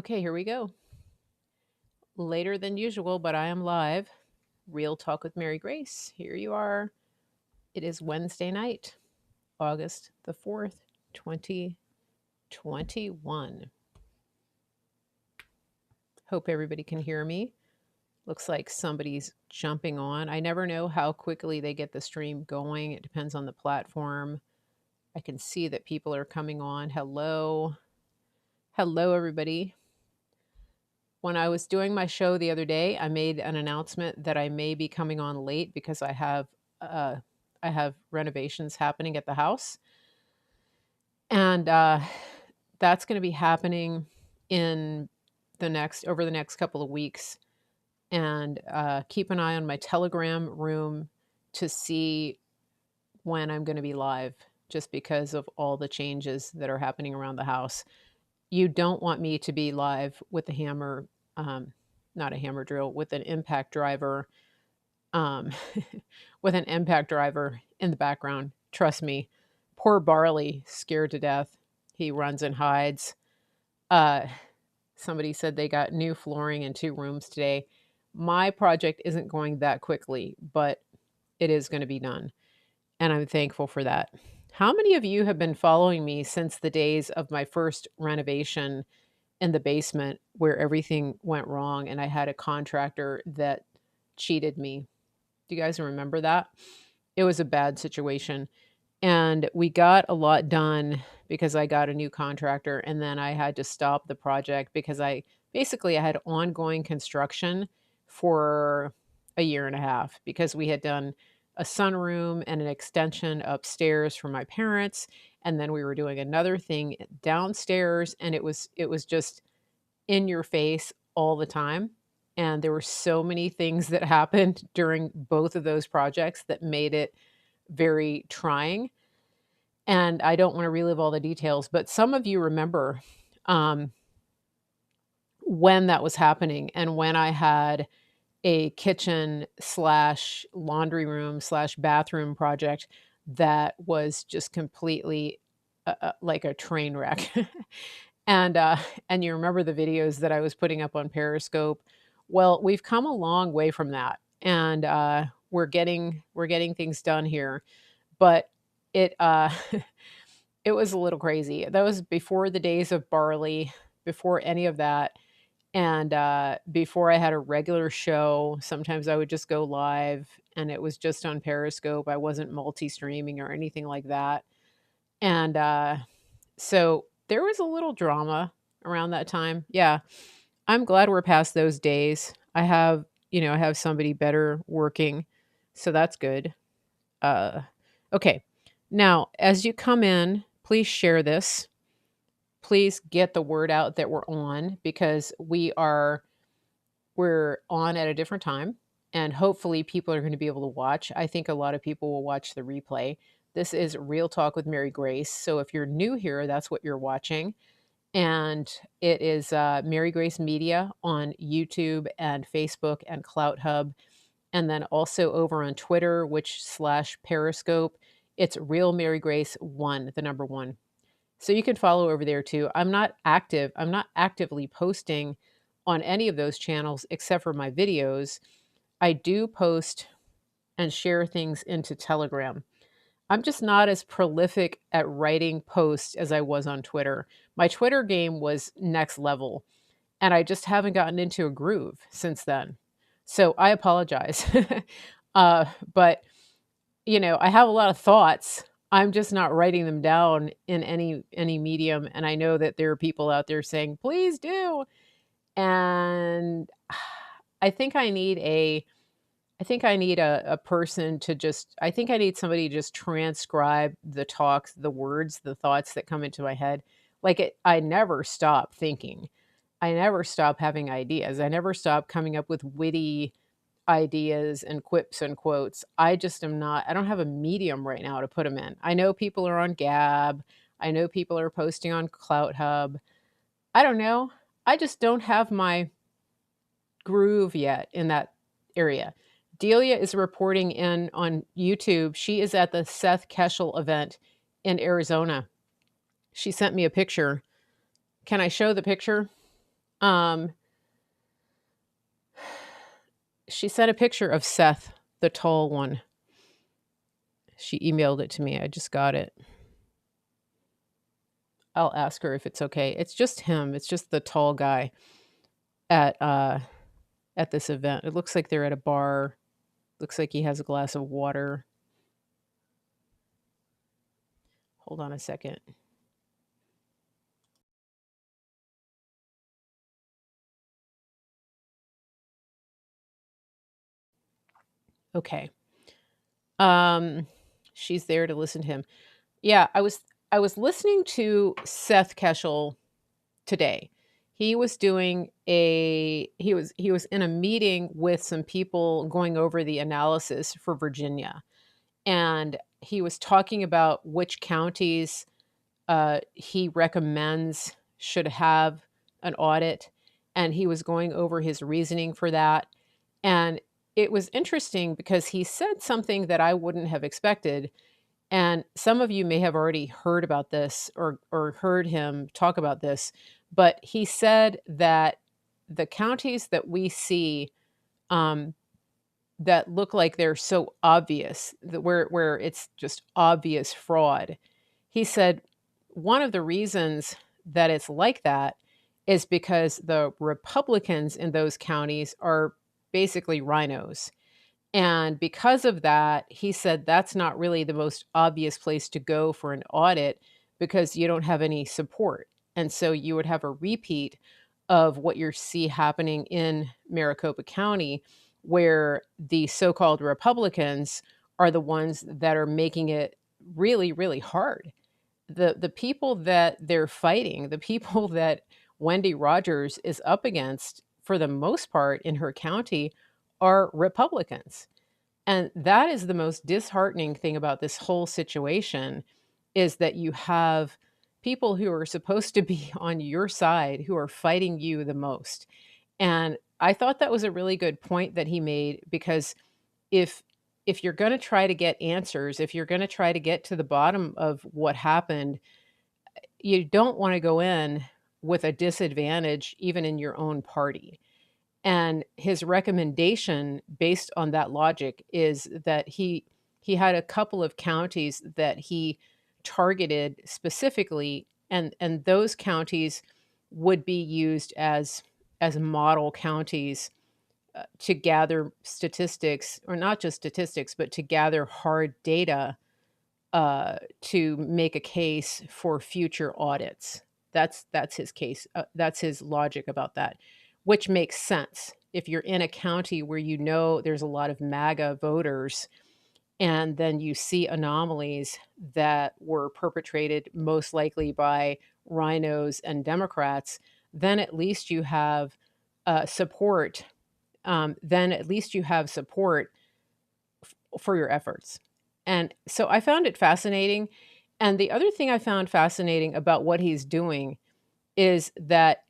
Okay, here we go. Later than usual, but I am live. Real Talk with Mary Grace. Here you are. It is Wednesday night, August the 4th, 2021. Hope everybody can hear me. Looks like somebody's jumping on. I never know how quickly they get the stream going. It depends on the platform. I can see that people are coming on. Hello. Hello, everybody. When I was doing my show the other day, I made an announcement that I may be coming on late because uh, I have renovations happening at the house, and that's going to be happening in over the next couple of weeks. And keep an eye on my Telegram room to see when I'm going to be live, just because of all the changes that are happening around the house. You don't want me to be live with a hammer, not a hammer drill, with an impact driver, um, with an impact driver in the background. Trust me. Poor Barley, scared to death. He runs and hides. Uh, Somebody said they got new flooring in 2 rooms today. My project isn't going that quickly, but it is going to be done. And I'm thankful for that. How many of you have been following me since the days of my first renovation in the basement where everything went wrong and I had a contractor that cheated me? Do you guys remember that? It was a bad situation. And we got a lot done because I got a new contractor, and then I had to stop the project because I had ongoing construction for a year and a half because we had done a sunroom and an extension upstairs for my parents, and then we were doing another thing downstairs, and it was just in your face all the time. And there were so many things that happened during both of those projects that made it very trying. And I don't want to relive all the details, but some of you remember um, when that was happening and when I had a kitchen slash laundry room slash bathroom project that was just completely like a train wreck. and uh, and you remember the videos that I was putting up on Periscope. Well, we've come a long way from that, and we're getting things done here. But it it was a little crazy. That was before the days of Barley, before any of that, and before I had a regular show. Sometimes I would just go live, and it was just on Periscope. I wasn't multi-streaming or anything like that. And so there was a little drama around that time. Yeah, I'm glad we're past those days. I have somebody better working, so that's good. Uh, okay. Now, as you come in, please share this. Please get the word out that we're on because we're on at a different time, and hopefully people are going to be able to watch. I think a lot of people will watch the replay. This is Real Talk with Mary Grace. So if you're new here, that's what you're watching. And it is Mary Grace Media on YouTube and Facebook and Clout Hub. And then also over on Twitter, which slash Periscope, it's Real Mary Grace 1, the number 1. So you can follow over there too. I'm not active. I'm not actively posting on any of those channels except for my videos. I do post and share things into Telegram. I'm just not as prolific at writing posts as I was on Twitter. My Twitter game was next level, and I just haven't gotten into a groove since then. So I apologize. But I have a lot of thoughts. I'm just not writing them down in any medium, and I know that there are people out there saying, "Please do." And I think I need a I think I need a person to just I think I need somebody to just transcribe the talks, the words, the thoughts that come into my head. I never stop thinking. I never stop having ideas. I never stop coming up with witty ideas and quips and quotes. I don't have a medium right now to put them in. I know people are on Gab. I know people are posting on Clout Hub. I don't know. I just don't have my groove yet in that area. Delia is reporting in on YouTube. She is at the Seth Keshel event in Arizona. She sent me a picture. Can I show the picture? Um, she sent a picture of Seth, the tall one. She emailed it to me. I just got it. I'll ask her if it's okay. It's just him. It's just the tall guy at at this event. It looks like they're at a bar. Looks like he has a glass of water. Hold on a second. Okay. Um she's there to listen to him. Yeah, I was listening to Seth Keshel today. He was in a meeting with some people going over the analysis for Virginia, and he was talking about which counties he recommends should have an audit, and he was going over his reasoning for that. And it was interesting because he said something that I wouldn't have expected, and some of you may have already heard about this or heard him talk about this, but he said that the counties that we see, um, that look like they're so obvious, that where it's just obvious fraud, he said one of the reasons that it's like that is because the Republicans in those counties are basically rhinos, and because of that, he said that's not really the most obvious place to go for an audit because you don't have any support. And so you would have a repeat of what you see happening in Maricopa County, where the so called Republicans are the ones that are making it really, really hard. The people that they're fighting, the people that Wendy Rogers is up against for the most part in her county are Republicans. And that is the most disheartening thing about this whole situation, is that you have people who are supposed to be on your side who are fighting you the most. And I thought that was a really good point that he made, because if if you're going to try to get answers, if you're going to try to get to the bottom of what happened, you don't want to go in with a disadvantage even in your own party. And his recommendation based on that logic is that he had a couple of counties that he targeted specifically, and those counties would be used as model counties, to gather statistics, or not just statistics, but to gather hard data, to make a case for future audits. That's his case. That's his logic about that, which makes sense. If you're in a county where you know there's a lot of MAGA voters, and then you see anomalies that were perpetrated most likely by rhinos and Democrats, then at least you have support. Then at least you have support for your efforts. And so I found it fascinating. And the other thing I found fascinating about what he's doing is that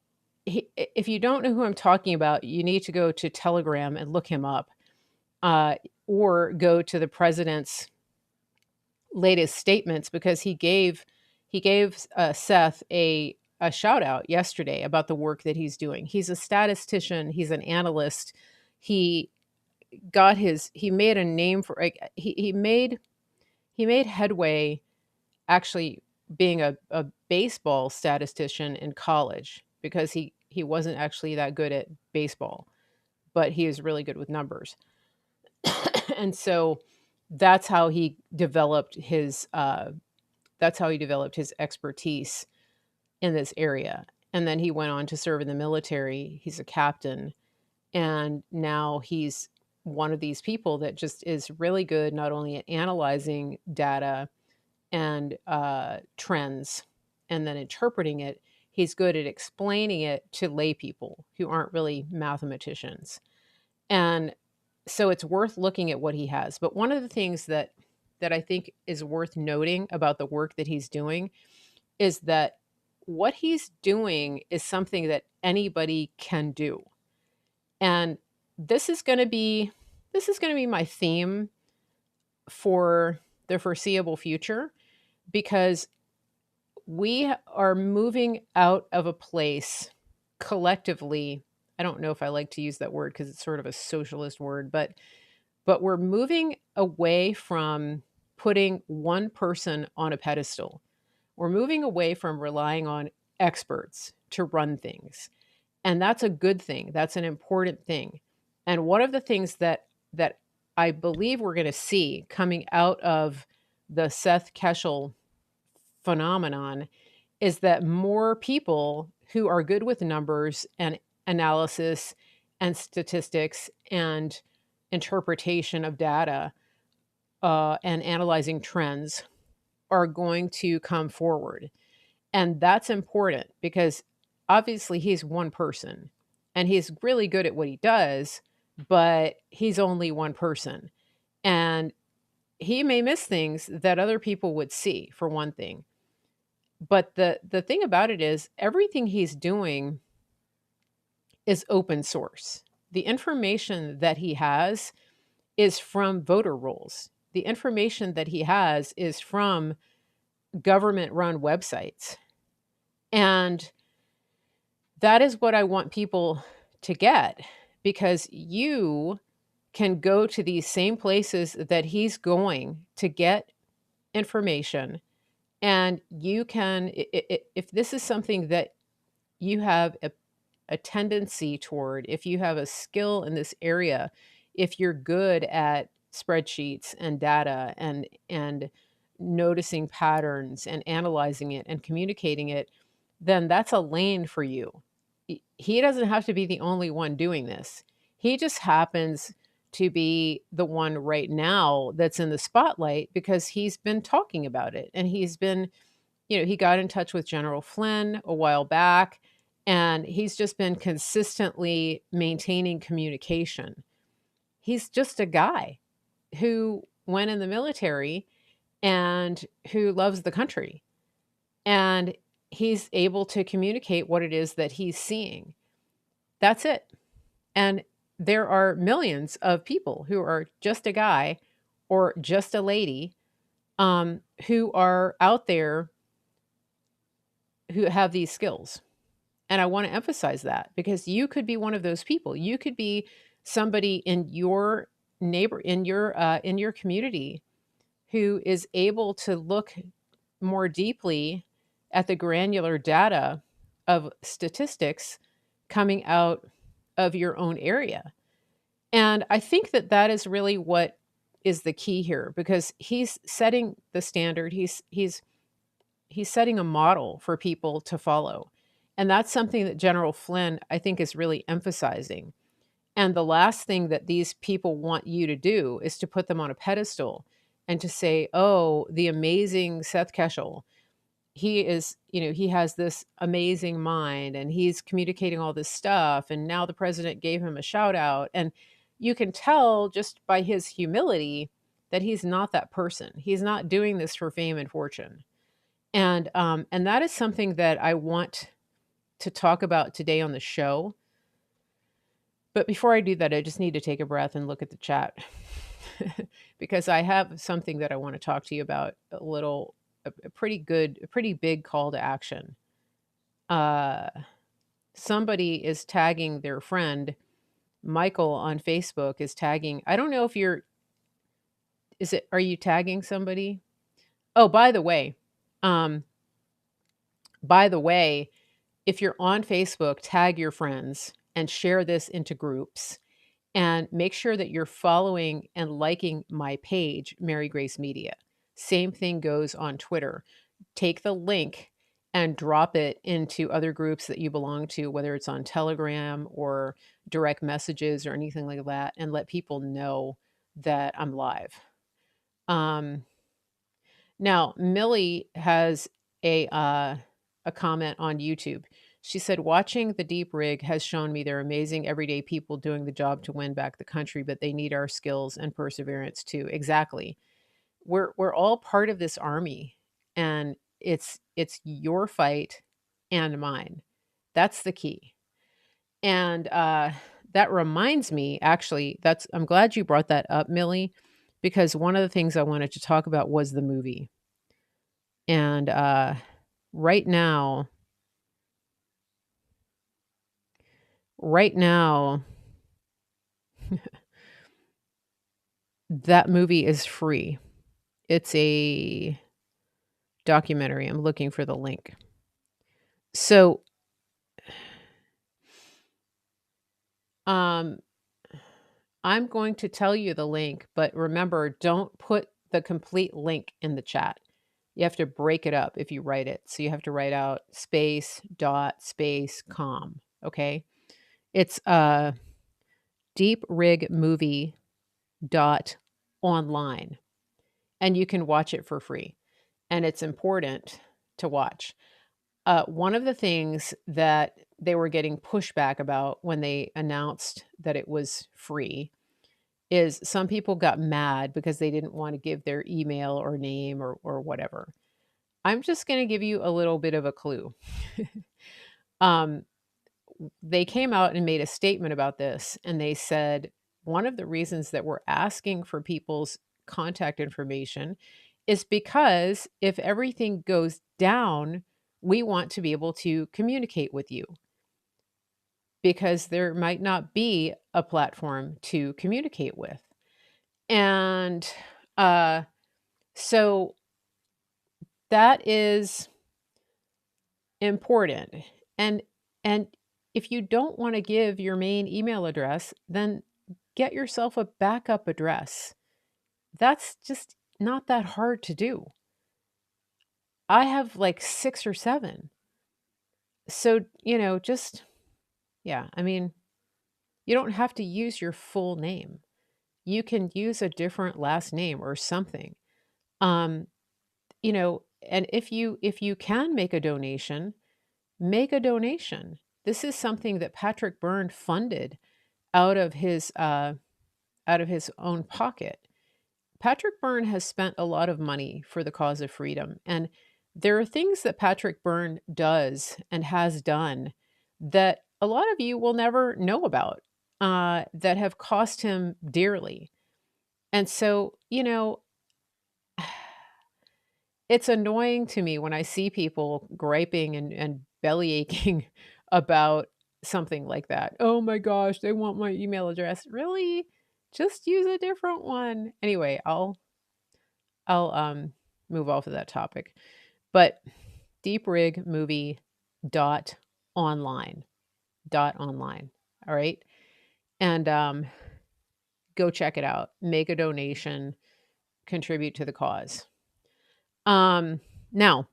if you don't know who I'm talking about, you need to go to Telegram and look him up, uh, or go to the president's latest statements, because he gave Seth a shout out yesterday about the work that he's doing. He's a statistician. He's an analyst. He he made a name for, like, he made headway, actually, being a baseball statistician in college, because he wasn't actually that good at baseball, but he is really good with numbers. And so that's how he developed his expertise in this area. And then he went on to serve in the military. He's a captain, and now he's one of these people that just is really good not only at analyzing data and trends and then interpreting it. He's good at explaining it to lay people who aren't really mathematicians. And so it's worth looking at what he has. But one of the things that I think is worth noting about the work that he's doing is that what he's doing is something that anybody can do. And this is going to be my theme for the foreseeable future, because we are moving out of a place collectively, I don't know if I like to use that word because it's sort of a socialist word, but we're moving away from putting one person on a pedestal. We're moving away from relying on experts to run things. And that's a good thing. That's an important thing. And one of the things that I believe we're going to see coming out of the Seth Keshel phenomenon is that more people who are good with numbers and analysis and statistics and interpretation of data and analyzing trends are going to come forward. And that's important because obviously he's one person and he's really good at what he does, but he's only one person. And he may miss things that other people would see, for one thing. But the thing about it is everything he's doing is open source. The information that he has is from voter rolls. The information that he has is from government run websites. And that is what I want people to get because you can go to these same places that he's going to get information. And you can, if this is something that you have a tendency toward, if you have a skill in this area, if you're good at spreadsheets and data and noticing patterns and analyzing it and communicating it, then that's a lane for you. He doesn't have to be the only one doing this. He just happens to be the one right now that's in the spotlight because he's been talking about it and he's been, he got in touch with General Flynn a while back and he's just been consistently maintaining communication. He's just a guy who went in the military and who loves the country. And he's able to communicate what it is that he's seeing. That's it. And there are millions of people who are just a guy or just a lady who are out there who have these skills. And I want to emphasize that because you could be one of those people. You could be somebody in your in your community who is able to look more deeply at the granular data of statistics coming out of your own area. And I think that that is really what is the key here because he's setting the standard. He's setting a model for people to follow. And that's something that General Flynn, I think, is really emphasizing. And the last thing that these people want you to do is to put them on a pedestal and to say, oh, the amazing Seth Keshel, he is, he has this amazing mind and he's communicating all this stuff. And now the president gave him a shout out. And you can tell just by his humility that he's not that person. He's not doing this for fame and fortune. And that is something that I want to talk about today on the show. But before I do that, I just need to take a breath and look at the chat because I have something that I want to talk to you about a pretty big call to action. Uh, Somebody is tagging their friend Michael on Facebook is tagging. I don't know if are you tagging somebody? Oh, um, by the way, if you're on Facebook, tag your friends and share this into groups and make sure that you're following and liking my page, Mary Grace Media. Same thing goes on Twitter. Take the link and drop it into other groups that you belong to, whether it's on Telegram or direct messages or anything like that, and let people know that I'm live. Um, Now, Millie has a comment on YouTube. She said, watching the Deep Rig has shown me they're amazing everyday people doing the job to win back the country, but they need our skills and perseverance too. Exactly. We're all part of this army, and it's your fight and mine. That's the key. And that reminds me, actually, I'm glad you brought that up, Millie, because one of the things I wanted to talk about was the movie. And right now, Right now, that movie is free. It's a documentary. I'm looking for the link. So, um, I'm going to tell you the link, but remember, don't put the complete link in the chat. You have to break it up if you write it. So you have to write out space dot space com. Okay. It's deeprigmovie dot online, and you can watch it for free. And it's important to watch. One of the things that they were getting pushback about when they announced that it was free is some people got mad because they didn't want to give their email or name or whatever. I'm just going to give you a little bit of a clue. um, they came out and made a statement about this, and they said one of the reasons that we're asking for people's contact information is because if everything goes down, we want to be able to communicate with you because there might not be a platform to communicate with. And uh, so that is important. And and if you don't want to give your main email address, then get yourself a backup address. That's just not that hard to do. I have like 6 or 7. So, just yeah, I mean, you don't have to use your full name. You can use a different last name or something. Um, and if you can make a donation, make a donation. This is something that Patrick Byrne funded out of his own pocket. Patrick Byrne has spent a lot of money for the cause of freedom, and there are things that Patrick Byrne does and has done that a lot of you will never know about, that have cost him dearly. And so, it's annoying to me when I see people griping and belly aching about something like that. Oh my gosh, they want my email address. Really? Just use a different one. Anyway, I'll move off of that topic. But deeprigmovie dot online dot online. All right. And go check it out. Make a donation, contribute to the cause. Now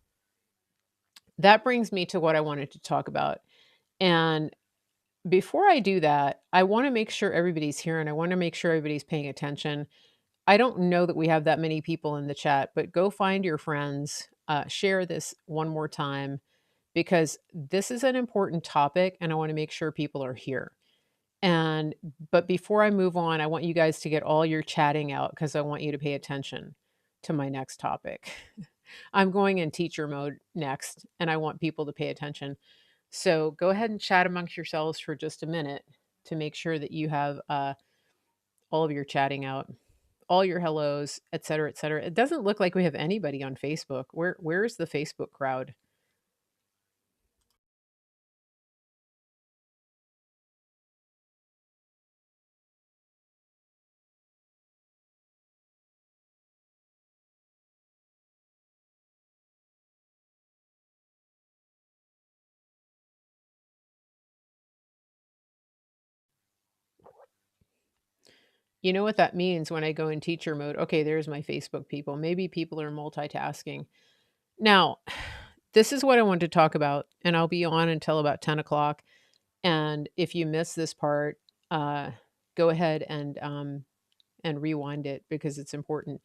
that brings me to what I wanted to talk about. And before I do that, I want to make sure everybody's here and I want to make sure everybody's paying attention. I don't know that we have that many people in the chat, but go find your friends, share this one more time because this is an important topic and I want to make sure people are here. And but before I move on, I want you guys to get all your chatting out because I want you to pay attention to my next topic. I'm going in teacher mode next and I want people to pay attention. So go ahead and chat amongst yourselves for just a minute to make sure that you have all of your chatting out, all your hellos, et cetera, et cetera. It doesn't look like we have anybody on Facebook. Where's the Facebook crowd? You know what that means when I go in teacher mode? Okay, there's my Facebook people. Maybe people are multitasking. Now, this is what I want to talk about, and I'll be on until about 10 o'clock. And if you miss this part, uh, go ahead and rewind it because it's important.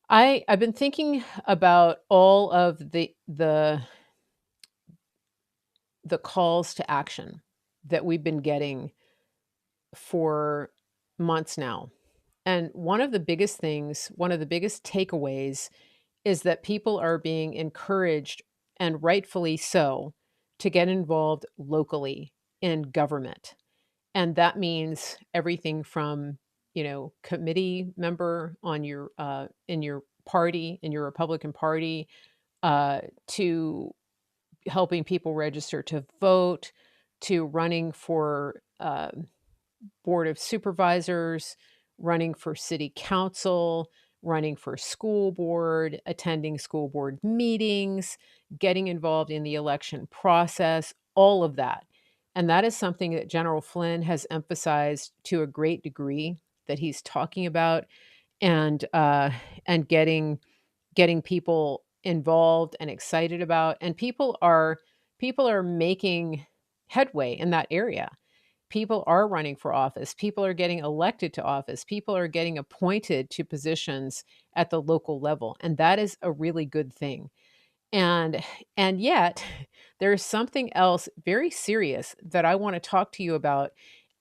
I've been thinking about all of the calls to action that we've been getting for months now. And one of the biggest things, one of the biggest takeaways is that people are being encouraged, and rightfully so, to get involved locally in government. And that means everything from, committee member on your in your party, in your Republican Party, to helping people register to vote, to running for board of supervisors, running for city council, running for school board, attending school board meetings, getting involved in the election process, all of that. And that is something that General Flynn has emphasized to a great degree, that he's talking about, and getting people involved and excited about. And people are making headway in that area. People are running for office. People are getting elected to office. People are getting appointed to positions at the local level, and that is a really good thing. And and yet there's something else very serious that I want to talk to you about.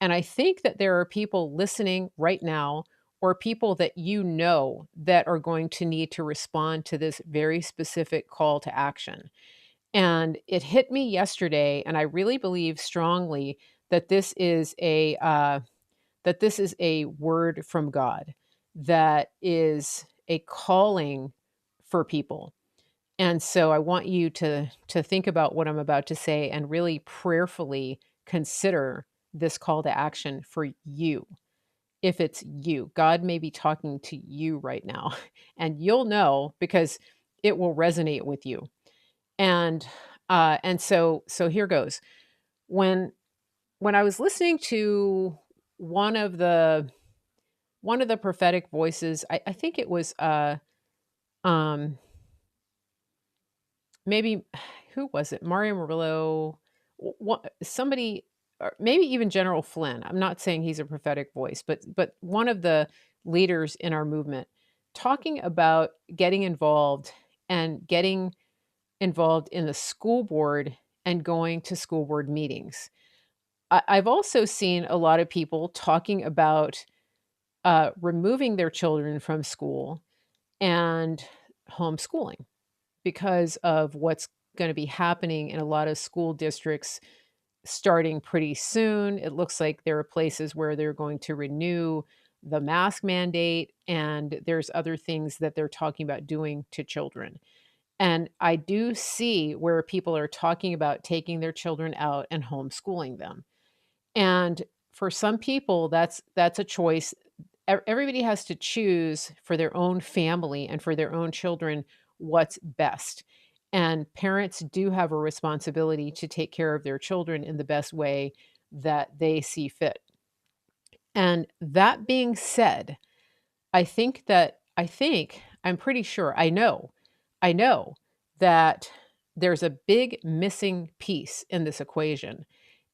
And I think that there are people listening right now, or people that you know, that are going to need to respond to this very specific call to action. And it hit me yesterday, and I really believe strongly that this is a word from God, that is a calling for people. And so I want you to think about what I'm about to say and really prayerfully consider this call to action for you. If it's you, God may be talking to you right now, and you'll know because it will resonate with you. And so here goes. When when I was listening to one of the one of the prophetic voices, I think it was um maybe who was it? Mario Murillo, somebody, or maybe even General Flynn. I'm not saying he's a prophetic voice, but one of the leaders in our movement, talking about getting involved, and getting involved in the school board and going to school board meetings. I've also seen a lot of people talking about removing their children from school and homeschooling, because of what's going to be happening in a lot of school districts starting pretty soon. It looks like there are places where they're going to renew the mask mandate, and there's other things that they're talking about doing to children. And I do see where people are talking about taking their children out and homeschooling them. And for some people, that's a choice. Everybody has to choose for their own family and for their own children what's best. And parents do have a responsibility to take care of their children in the best way that they see fit. And that being said, I'm pretty sure, I know that there's a big missing piece in this equation.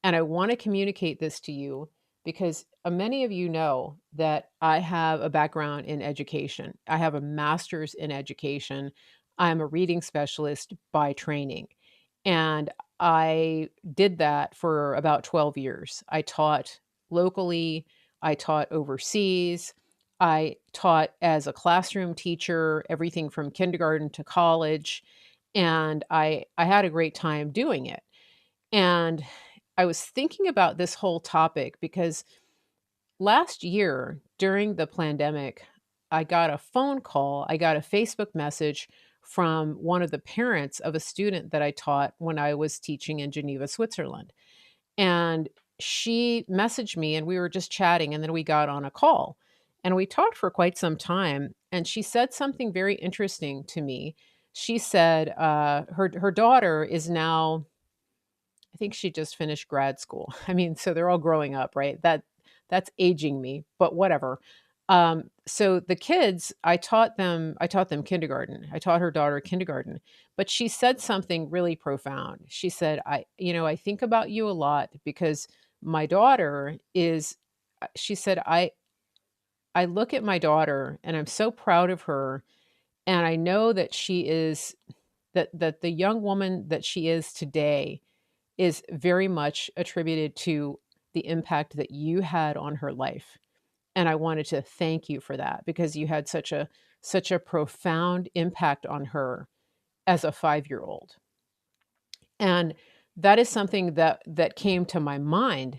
And I want to communicate this to you because many of you know that I have a background in education. I have a master's in education. I'm a reading specialist by training. And I did that for about 12 years. I taught locally, I taught overseas, I taught as a classroom teacher, everything from kindergarten to college, and I had a great time doing it. And I was thinking about this whole topic because last year during the pandemic, I got a phone call, I got a Facebook message from one of the parents of a student that I taught when I was teaching in Geneva, Switzerland. And she messaged me, and we were just chatting, and then we got on a call. And we talked for quite some time, and she said something very interesting to me. She said her daughter is now, I think she just finished grad school. I mean, so they're all growing up, right? That's aging me, but whatever. So the kids, I taught them kindergarten. I taught her daughter kindergarten, but she said something really profound. She said, I think about you a lot because my daughter is, she said, I look at my daughter and I'm so proud of her. And I know that she is, that the young woman that she is today is very much attributed to the impact that you had on her life. And I wanted to thank you for that because you had such a profound impact on her as a 5-year-old. And that is something that came to my mind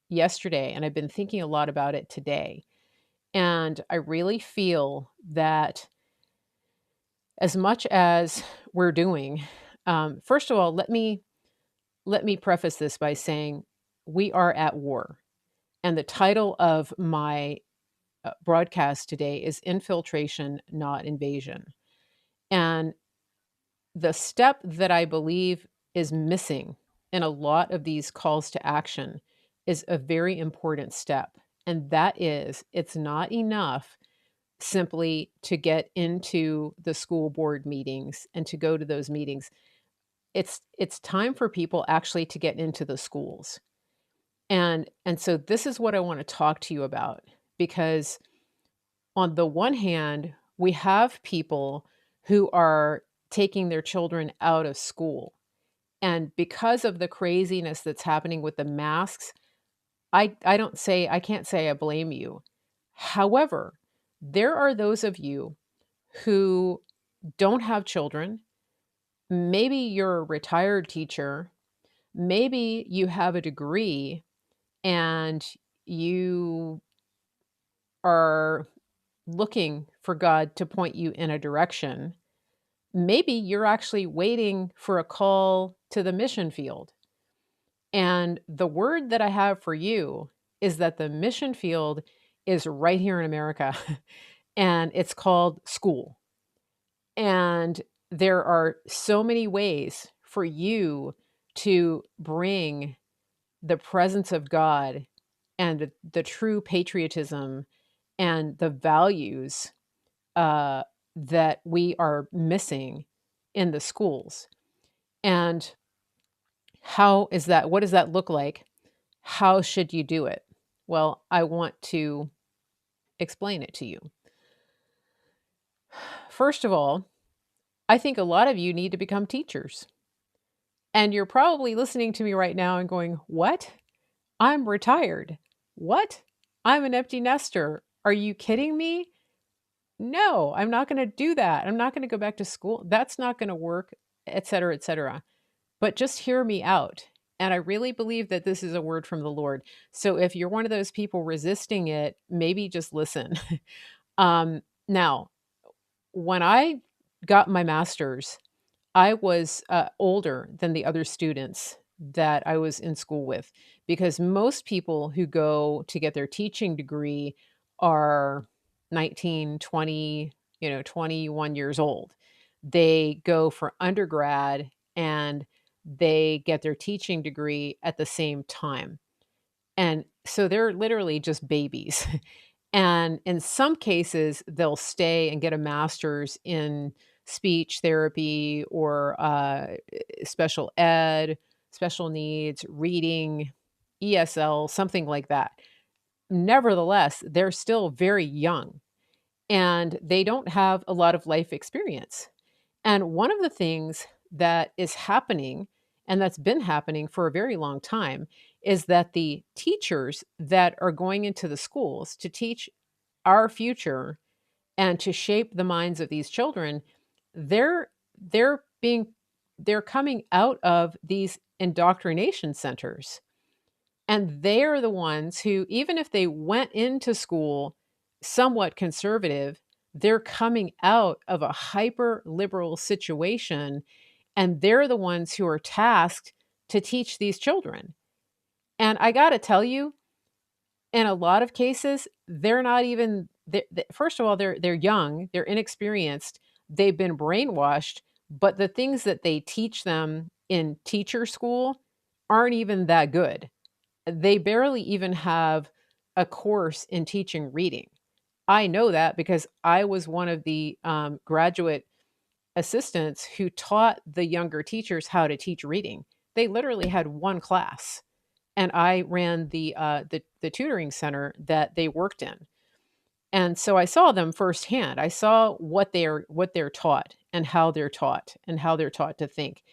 yesterday, and I've been thinking a lot about it today. And I really feel that as much as we're doing, first of all, let me preface this by saying we are at war. And the title of my broadcast today is Infiltration, Not Invasion. And the step that I believe is missing in a lot of these calls to action is a very important step. And that is, it's not enough simply to get into the school board meetings and to go to those meetings. It's time for people actually to get into the schools. And so this is what I want to talk to you about, because on the one hand, we have people who are taking their children out of school. And because of the craziness that's happening with the masks, I can't say I blame you. However, there are those of you who don't have children. Maybe you're a retired teacher. Maybe you have a degree and you are looking for God to point you in a direction. Maybe you're actually waiting for a call to the mission field. And the word that I have for you is that the mission field is right here in America, and it's called school. And there are so many ways for you to bring the presence of God and the true patriotism and the values uh, that we are missing in the schools. And how is that? What does that look like? How should you do it? Well, I want to explain it to you. First of all, I think a lot of you need to become teachers. And you're probably listening to me right now and going, "What? I'm retired. What? I'm an empty nester. Are you kidding me? No, I'm not going to do that. I'm not going to go back to school. That's not going to work," et cetera, et cetera. But just hear me out. And I really believe that this is a word from the Lord. So if you're one of those people resisting it, maybe just listen. Now, when I got my master's, I was older than the other students that I was in school with, because most people who go to get their teaching degree are 19, 20, 21 years old. They go for undergrad and they get their teaching degree at the same time. And so they're literally just babies. And in some cases, they'll stay and get a master's in speech therapy or special ed, special needs, reading, ESL, something like that. Nevertheless, they're still very young and they don't have a lot of life experience. And one of the things that is happening, and that's been happening for a very long time, is that the teachers that are going into the schools to teach our future and to shape the minds of these children, they're they're being they're coming out of these indoctrination centers. And they're the ones who, even if they went into school somewhat conservative, they're coming out of a hyper liberal situation. And they're the ones who are tasked to teach these children. And I got to tell you, in a lot of cases, they're not even, first of all, they're young, they're inexperienced, they've been brainwashed, but the things that they teach them in teacher school aren't even that good. They barely even have a course in teaching reading. I know that because I was one of the graduate assistants who taught the younger teachers how to teach reading. They literally had one class, and I ran the tutoring center that they worked in. And so I saw them firsthand. I saw what they're taught and how they're taught and how they're taught to think.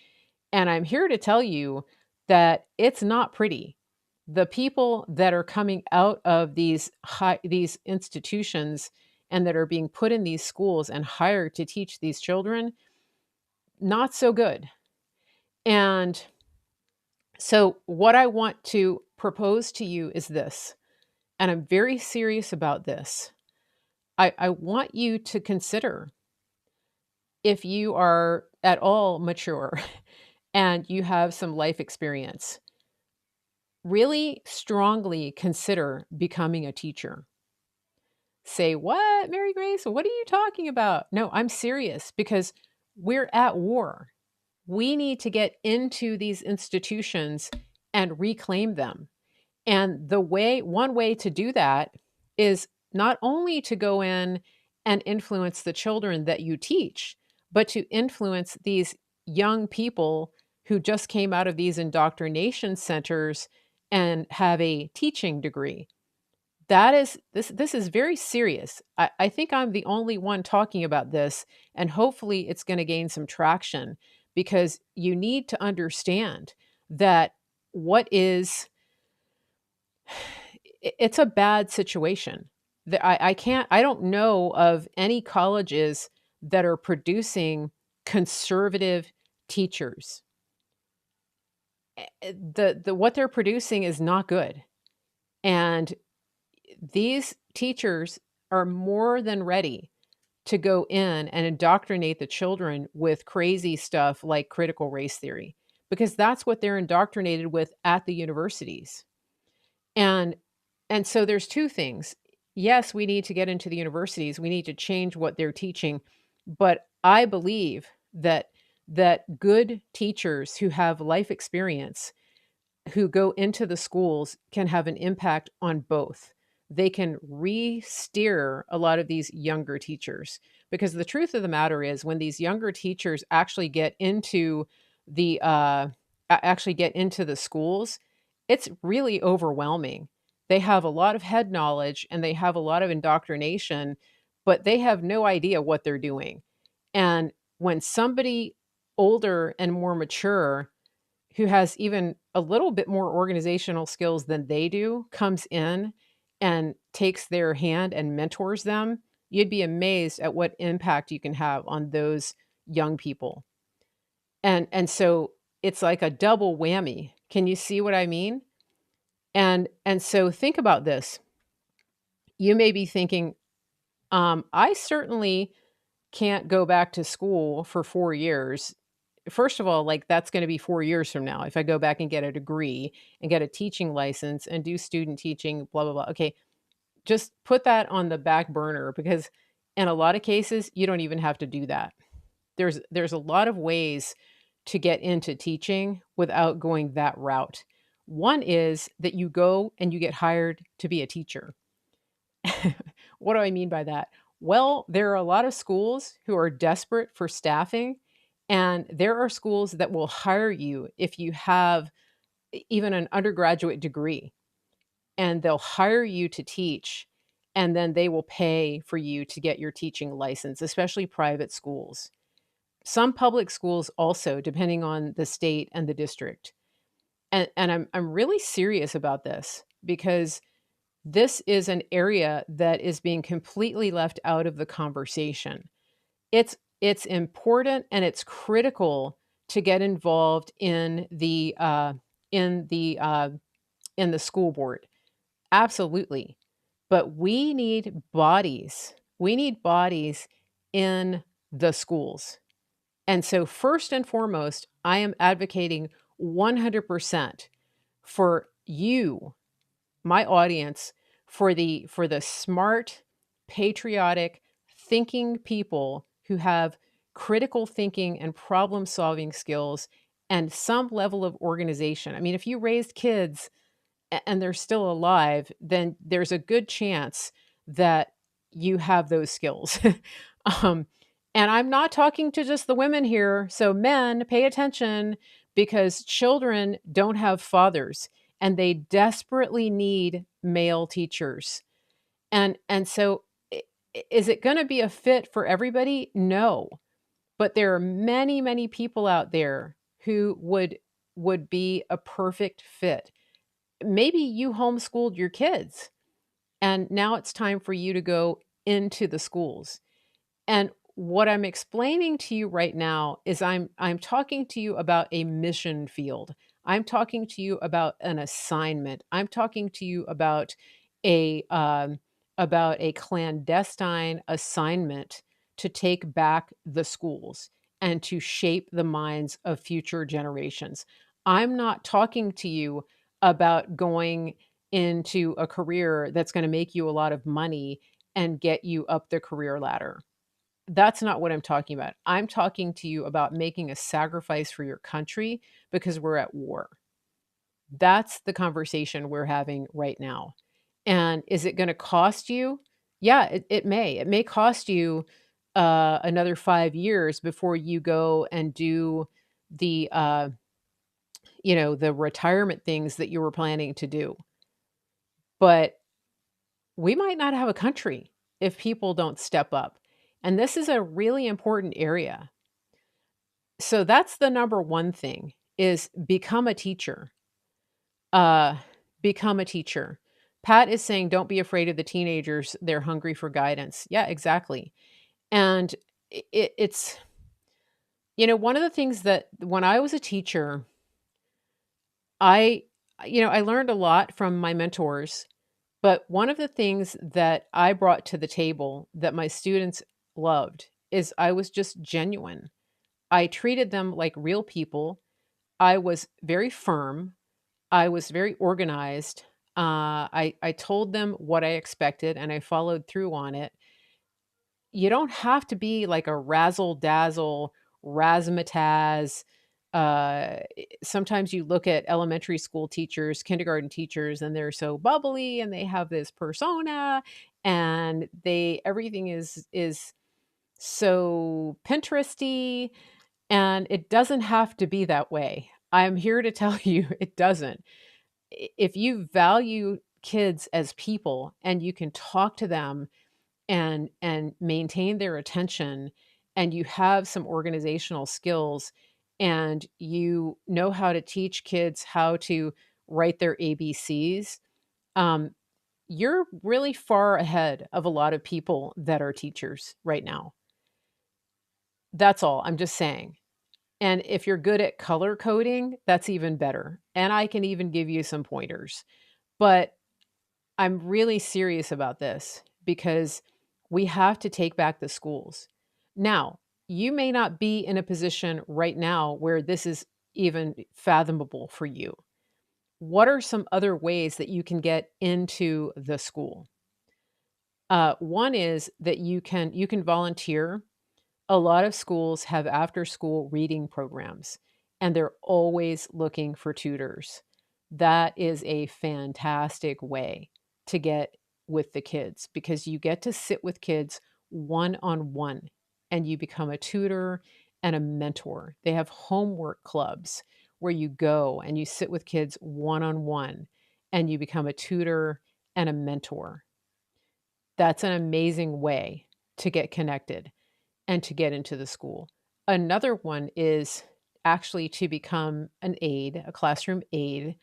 And I'm here to tell you that it's not pretty. The people that are coming out of these institutions and that are being put in these schools and hired to teach these children, not so good. And so what I want to propose to you is this, and I'm very serious about this. I want you to consider, if you are at all mature and you have some life experience, really strongly consider becoming a teacher. Say, "What, Mary Grace? What are you talking about?" No, I'm serious because we're at war. We need to get into these institutions and reclaim them. And one way to do that is not only to go in and influence the children that you teach, but to influence these young people who just came out of these indoctrination centers and have a teaching degree. That is this is very serious. I think I'm the only one talking about this, and hopefully it's going to gain some traction because you need to understand that what is it's a bad situation. I don't know of any colleges that are producing conservative teachers. The what they're producing is not good. And these teachers are more than ready to go in and indoctrinate the children with crazy stuff like critical race theory because that's what they're indoctrinated with at the universities. And and so there's two things. Yes, we need to get into the universities. We need to change what they're teaching, but I believe that good teachers who have life experience who go into the schools can have an impact on both. They can re-steer a lot of these younger teachers because the truth of the matter is when these younger teachers actually get into the schools, it's really overwhelming. They have a lot of head knowledge and they have a lot of indoctrination, but they have no idea what they're doing. And when somebody older and more mature who has even a little bit more organizational skills than they do comes in and takes their hand and mentors them, you'd be amazed at what impact you can have on those young people. And so it's like a double whammy. Can you see what I mean? And so think about this. You may be thinking, I certainly can't go back to school for 4 years. First of all, like, that's gonna be 4 years from now if I go back and get a degree and get a teaching license and do student teaching, blah, blah, blah. Okay, just put that on the back burner because in a lot of cases, you don't even have to do that. There's a lot of ways to get into teaching without going that route. One is that you go and you get hired to be a teacher. What do I mean by that? Well, there are a lot of schools who are desperate for staffing, and there are schools that will hire you if you have even an undergraduate degree, and they'll hire you to teach, and then they will pay for you to get your teaching license, especially private schools. Some public schools also, depending on the state and the district. And I'm really serious about this because this is an area that is being completely left out of the conversation. It's important and it's critical to get involved in the in the school board. Absolutely. But we need bodies. We need bodies in the schools. And so first and foremost, I am advocating 100% for you, my audience, for the smart, patriotic, thinking people who have critical thinking and problem solving skills and some level of organization. I mean, if you raised kids and they're still alive, then there's a good chance that you have those skills. um, and I'm not talking to just the women here. So, men, pay attention because children don't have fathers and they desperately need male teachers. And so, is it going to be a fit for everybody? No. But there are many, many people out there who would be a perfect fit. Maybe you homeschooled your kids and now it's time for you to go into the schools. And what I'm explaining to you right now is I'm talking to you about a mission field. I'm talking to you about an assignment. I'm talking to you a about a clandestine assignment to take back the schools. and to shape the minds of future generations. I'm not talking to you about going into a career that's going to make you a lot of money and get you up the career ladder. That's not what I'm talking about. I'm talking to you about making a sacrifice for your country because we're at war. That's the conversation we're having right now. And is it gonna cost you? Yeah, it may. It may cost you, another 5 years before you go and do the, the retirement things that you were planning to do. But we might not have a country if people don't step up. And this is a really important area. So that's the number one thing is become a teacher. Uh, become a teacher. Pat is saying, "Don't be afraid of the teenagers. They're hungry for guidance." Yeah, exactly. And it's one of the things that when I was a teacher, I I learned a lot from my mentors, but one of the things that I brought to the table that my students loved is I was just genuine. I treated them like real people. I was very firm. I was very organized. I told them what I expected and I followed through on it. You don't have to be like a razzle dazzle, razzmatazz. Sometimes you look at elementary school teachers, kindergarten teachers, and they're so bubbly and they have this persona and they everything is so Pinteresty, and it doesn't have to be that way. I'm here to tell you it doesn't. If you value kids as people and you can talk to them and maintain their attention and you have some organizational skills and you know how to teach kids how to write their ABCs, um, you're really far ahead of a lot of people that are teachers right now. That's all. I'm just saying. And if you're good at color coding, that's even better. And I can even give you some pointers. But I'm really serious about this because we have to take back the schools. Now, you may not be in a position right now where this is even fathomable for you. What are some other ways that you can get into the school? One is that you can volunteer. A lot of schools have after school reading programs, and they're always looking for tutors. That is a fantastic way to get with the kids because you get to sit with kids one on one and you become a tutor and a mentor. They have homework clubs where you go and you sit with kids one on one and you become a tutor and a mentor. That's an amazing way to get connected and to get into the school. Another one is actually to become an aide, a classroom aide.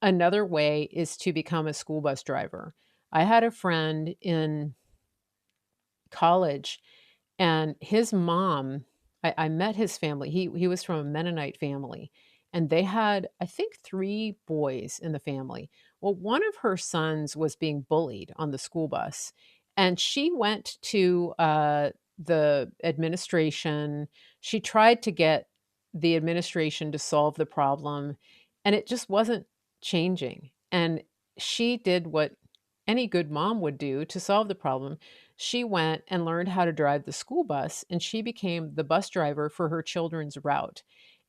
Another way is to become a school bus driver. I had a friend in college and his mom, I met his family. He was from a Mennonite family, and they had, I think, 3 boys in the family. Well, one of her sons was being bullied on the school bus, and she went to, the administration. She tried to get the administration to solve the problem, and it just wasn't changing, and she did what any good mom would do to solve the problem. She went and learned how to drive the school bus, and she became the bus driver for her children's route.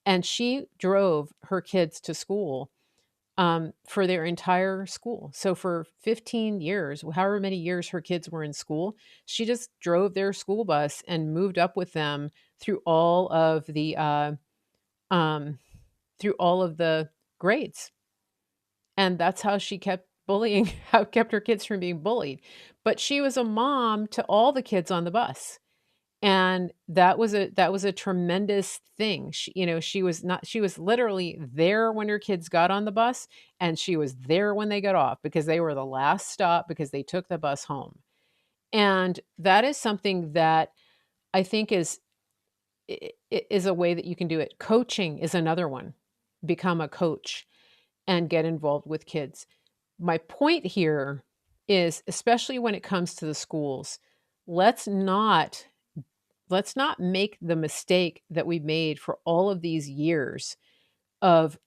And she drove her kids to school for their entire school. So for 15 years, however many years her kids were in school, she just drove their school bus and moved up with them through all of the um, through all of the grades. And that's how she kept bullying how kept her kids from being bullied. But she was a mom to all the kids on the bus. And that was a tremendous thing. She was literally there when her kids got on the bus, and she was there when they got off because they were the last stop because they took the bus home. And that is something that I think is a way that you can do it. Coaching is another one. Become a coach and get involved with kids. My point here is, especially when it comes to the schools, let's not let's not make the mistake that we made for all of these years of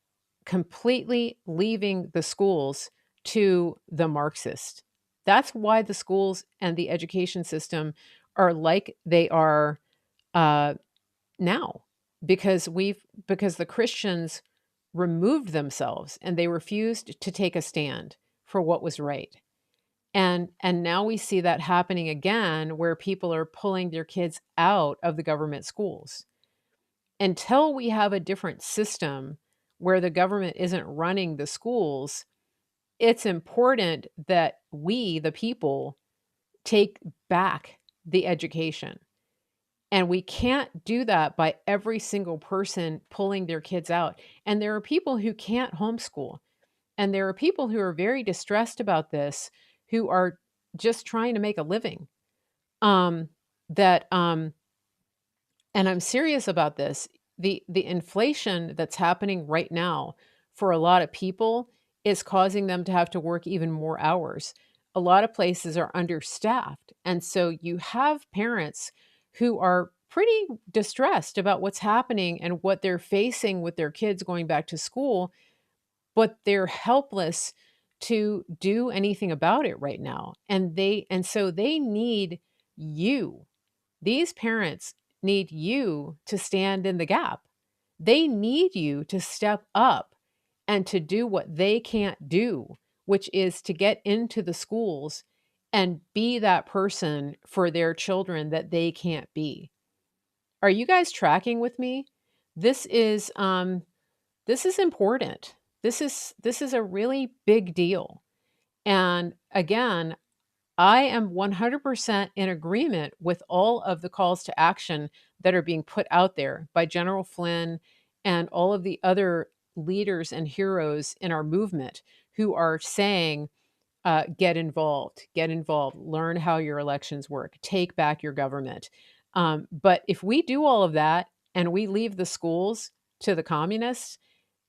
completely leaving the schools to the Marxist. That's why the schools and the education system are like they are uh, now, because the Christians removed themselves and they refused to take a stand for what was right. And now we see that happening again where people are pulling their kids out of the government schools. Until we have a different system where the government isn't running the schools, it's important that we, the people, take back the education. And we can't do that by every single person pulling their kids out. And there are people who can't homeschool. And there are people who are very distressed about this, who are just trying to make a living. Um, that And I'm serious about this. The inflation that's happening right now for a lot of people is causing them to have to work even more hours. A lot of places are understaffed. And so you have parents who are pretty distressed about what's happening and what they're facing with their kids going back to school, but they're helpless to do anything about it right now. And so they need you. These parents need you to stand in the gap. They need you to step up and to do what they can't do, which is to get into the schools and be that person for their children that they can't be. Are you guys tracking with me? This is this is important. This is a really big deal. And again, I am 100% in agreement with all of the calls to action that are being put out there by General Flynn and all of the other leaders and heroes in our movement who are saying, get involved, learn how your elections work, take back your government. But if we do all of that and we leave the schools to the communists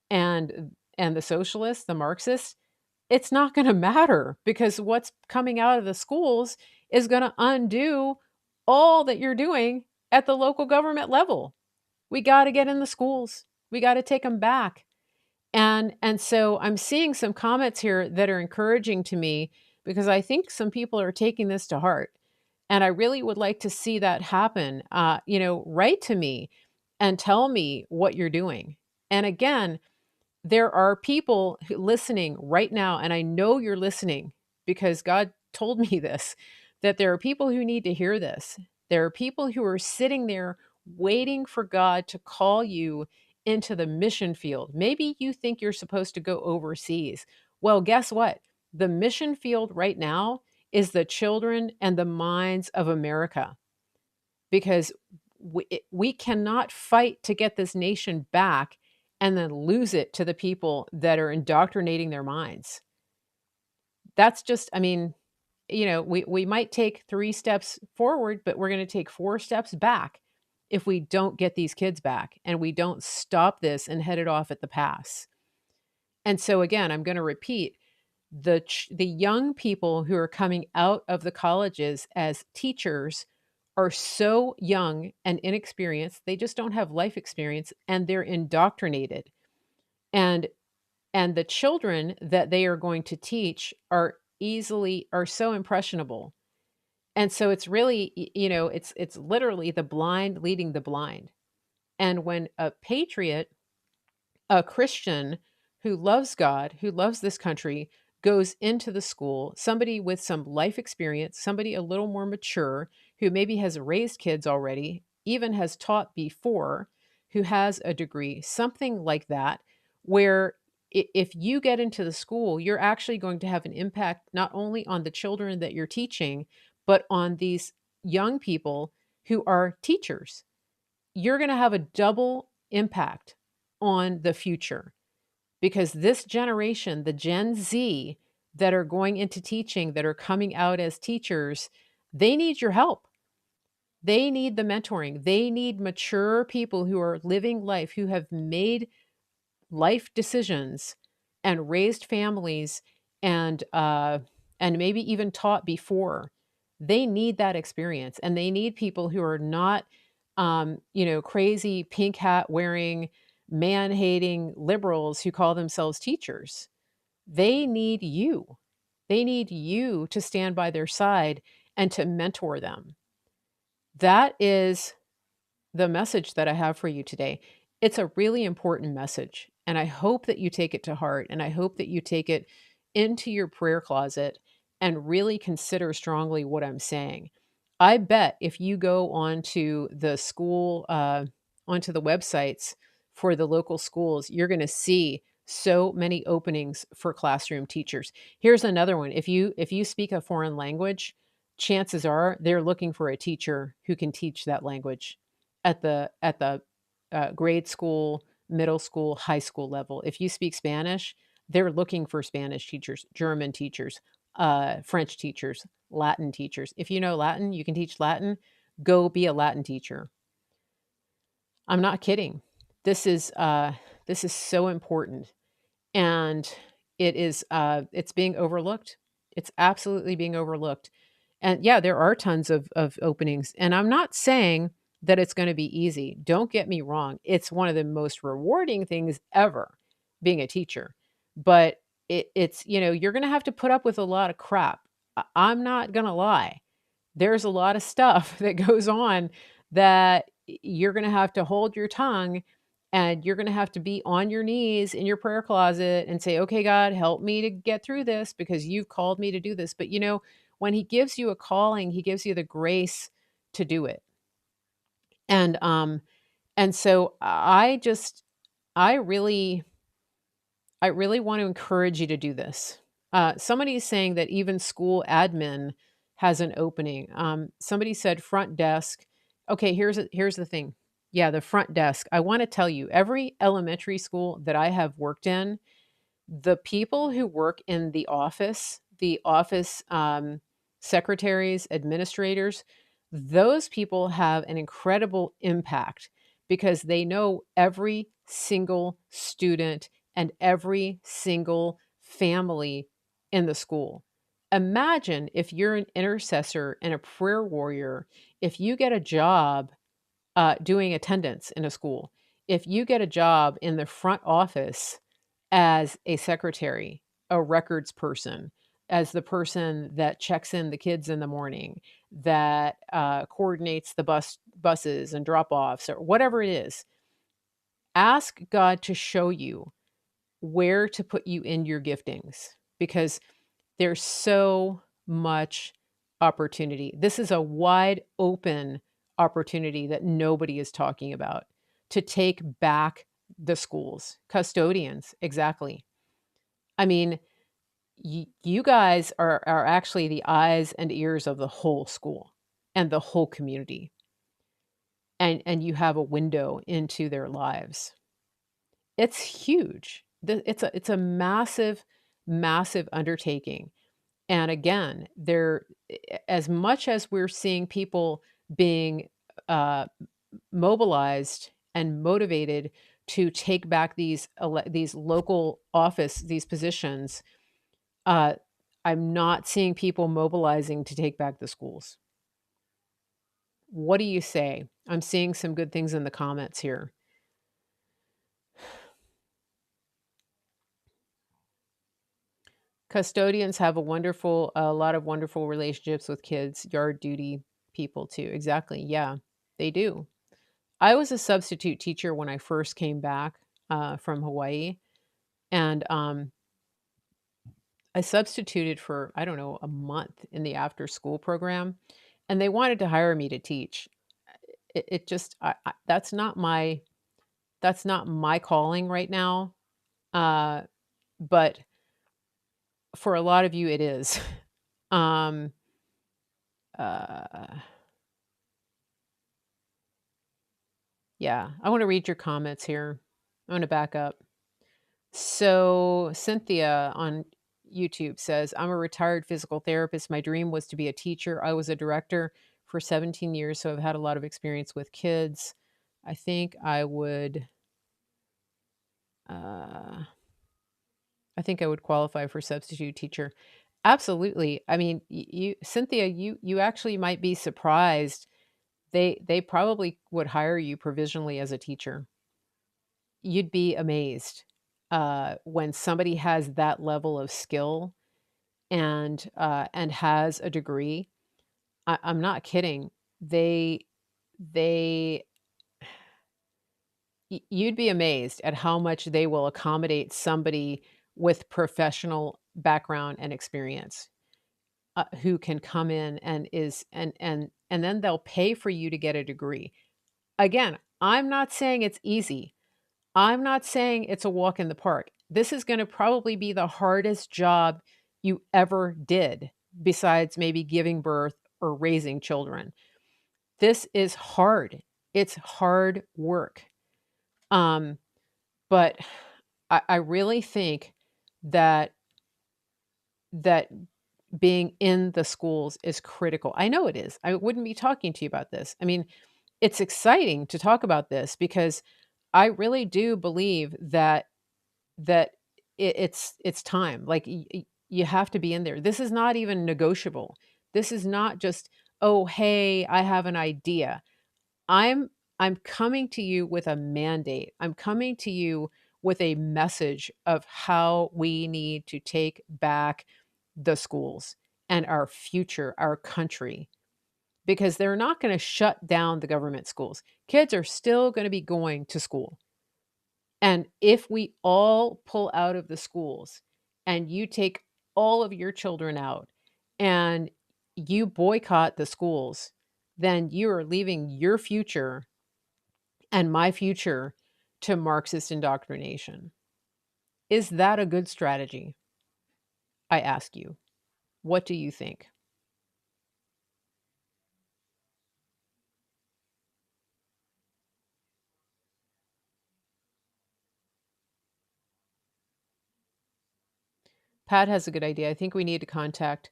and the socialists, the Marxists, it's not going to matter, because what's coming out of the schools is going to undo all that you're doing at the local government level. We got to get in the schools. We got to take them back. And so I'm seeing some comments here that are encouraging to me, because I think some people are taking this to heart. And I really would like to see that happen. Write to me and tell me what you're doing. And again, there are people listening right now, and I know you're listening because God told me this, that there are people who need to hear this. There are people who are sitting there waiting for God to call you into the mission field. Maybe you think you're supposed to go overseas. Well, guess what? The mission field right now is the children and the minds of America, because we cannot fight to get this nation back and then lose it to the people that are indoctrinating their minds. That's just, I mean, we might take 3 steps forward, but we're going to take 4 steps back if we don't get these kids back and we don't stop this and head it off at the pass. And so again, I'm going to repeat, the young people who are coming out of the colleges as teachers are so young and inexperienced. They just don't have life experience, and they're indoctrinated. And the children that they are going to teach are so impressionable. And so it's really, it's literally the blind leading the blind. And when a patriot, a Christian who loves God, who loves this country, goes into the school, somebody with some life experience, somebody a little more mature, who maybe has raised kids already, even has taught before, who has a degree, something like that, where if you get into the school, you're actually going to have an impact not only on the children that you're teaching, but on these young people who are teachers. You're going to have a double impact on the future, because this generation, the Gen Z that are going into teaching, that are coming out as teachers, they need your help. They need the mentoring. They need mature people who are living life, who have made life decisions and raised families, and maybe even taught before. They need that experience, and they need people who are not crazy pink hat wearing, man hating liberals who call themselves teachers. They need you. They need you to stand by their side and to mentor them. That is the message that I have for you today. It's a really important message, and I hope that you take it to heart, and I hope that you take it into your prayer closet and really consider strongly what I'm saying. I bet if you go onto the onto the websites for the local schools, you're going to see so many openings for classroom teachers. Here's another one. If you speak a foreign language, chances are they're looking for a teacher who can teach that language at the grade school, middle school, high school level. If you speak Spanish, they're looking for Spanish teachers, German teachers, French teachers, Latin teachers. If you know Latin, you can teach Latin. Go be a Latin teacher. I'm not kidding. This is so important, and it's being overlooked. It's absolutely being overlooked. And yeah, there are tons of openings. And I'm not saying that it's going to be easy. Don't get me wrong. It's one of the most rewarding things ever being a teacher. But it's you're going to have to put up with a lot of crap. I'm not going to lie. There's a lot of stuff that goes on that you're going to have to hold your tongue, and you're going to have to be on your knees in your prayer closet and say, okay, God, help me to get through this because you've called me to do this. But when he gives you a calling, he gives you the grace to do it. And so I really I really want to encourage you to do this. Somebody is saying that even school admin has an opening. Somebody said front desk. Okay, here's the thing. Yeah, the front desk. I want to tell you, every elementary school that I have worked in, the people who work in the office secretaries, administrators, those people have an incredible impact because they know every single student and every single family in the school. Imagine if you're an intercessor and a prayer warrior, if you get a job doing attendance in a school, if you get a job in the front office as a secretary, a records person, as the person that checks in the kids in the morning, that coordinates the buses and drop offs, or whatever it is. Ask God to show you where to put you in your giftings because there's so much opportunity. This is a wide open opportunity that nobody is talking about to take back the schools, custodians, exactly. I mean, you guys are actually the eyes and ears of the whole school and the whole community, and you have a window into their lives. It's huge. It's a massive, massive undertaking. And again, as much as we're seeing people being uh, mobilized and motivated to take back these local office these positions, uh, I'm not seeing people mobilizing to take back the schools. What do you say? I'm seeing some good things in the comments here. Custodians have a lot of wonderful relationships with kids, yard duty people too. Exactly. Yeah, they do. I was a substitute teacher when I first came back from Hawaii, and I substituted for, I don't know, a month in the after school program, and they wanted to hire me to teach. It just, that's not my calling right now. Uh, but for a lot of you, it is. um, uh, yeah, I want to read your comments here. I'm going to back up. So Cynthia on YouTube says, I'm a retired physical therapist. My dream was to be a teacher. I was a director for 17 years, so I've had a lot of experience with kids. I think I would uh, I think I would qualify for substitute teacher. Absolutely. I mean, you Cynthia, you actually might be surprised They probably would hire you provisionally as a teacher. You'd be amazed, when somebody has that level of skill and has a degree. I'm not kidding. They they you'd be amazed at how much they will accommodate somebody with professional background and experience, who can come in and is and then they'll pay for you to get a degree. Again, I'm not saying it's easy. I'm not saying it's a walk in the park. This is gonna probably be the hardest job you ever did, besides maybe giving birth or raising children. This is hard. It's hard work. Um, but I really think that that being in the schools is critical. I know it is. I wouldn't be talking to you about this. I mean, it's exciting to talk about this because I really do believe that it's time. Like you have to be in there. This is not even negotiable. This is not just, oh, hey, I have an idea. I'm I'm coming to you with a mandate. I'm coming to you with a message of how we need to take back the schools and our future, our country, because they're not going to shut down the government schools. Kids are still going to be going to school. And if we all pull out of the schools and you take all of your children out and you boycott the schools, then you are leaving your future and my future to Marxist indoctrination. Is that a good strategy? I ask you. What do you think? Pat has a good idea. I think we need to contact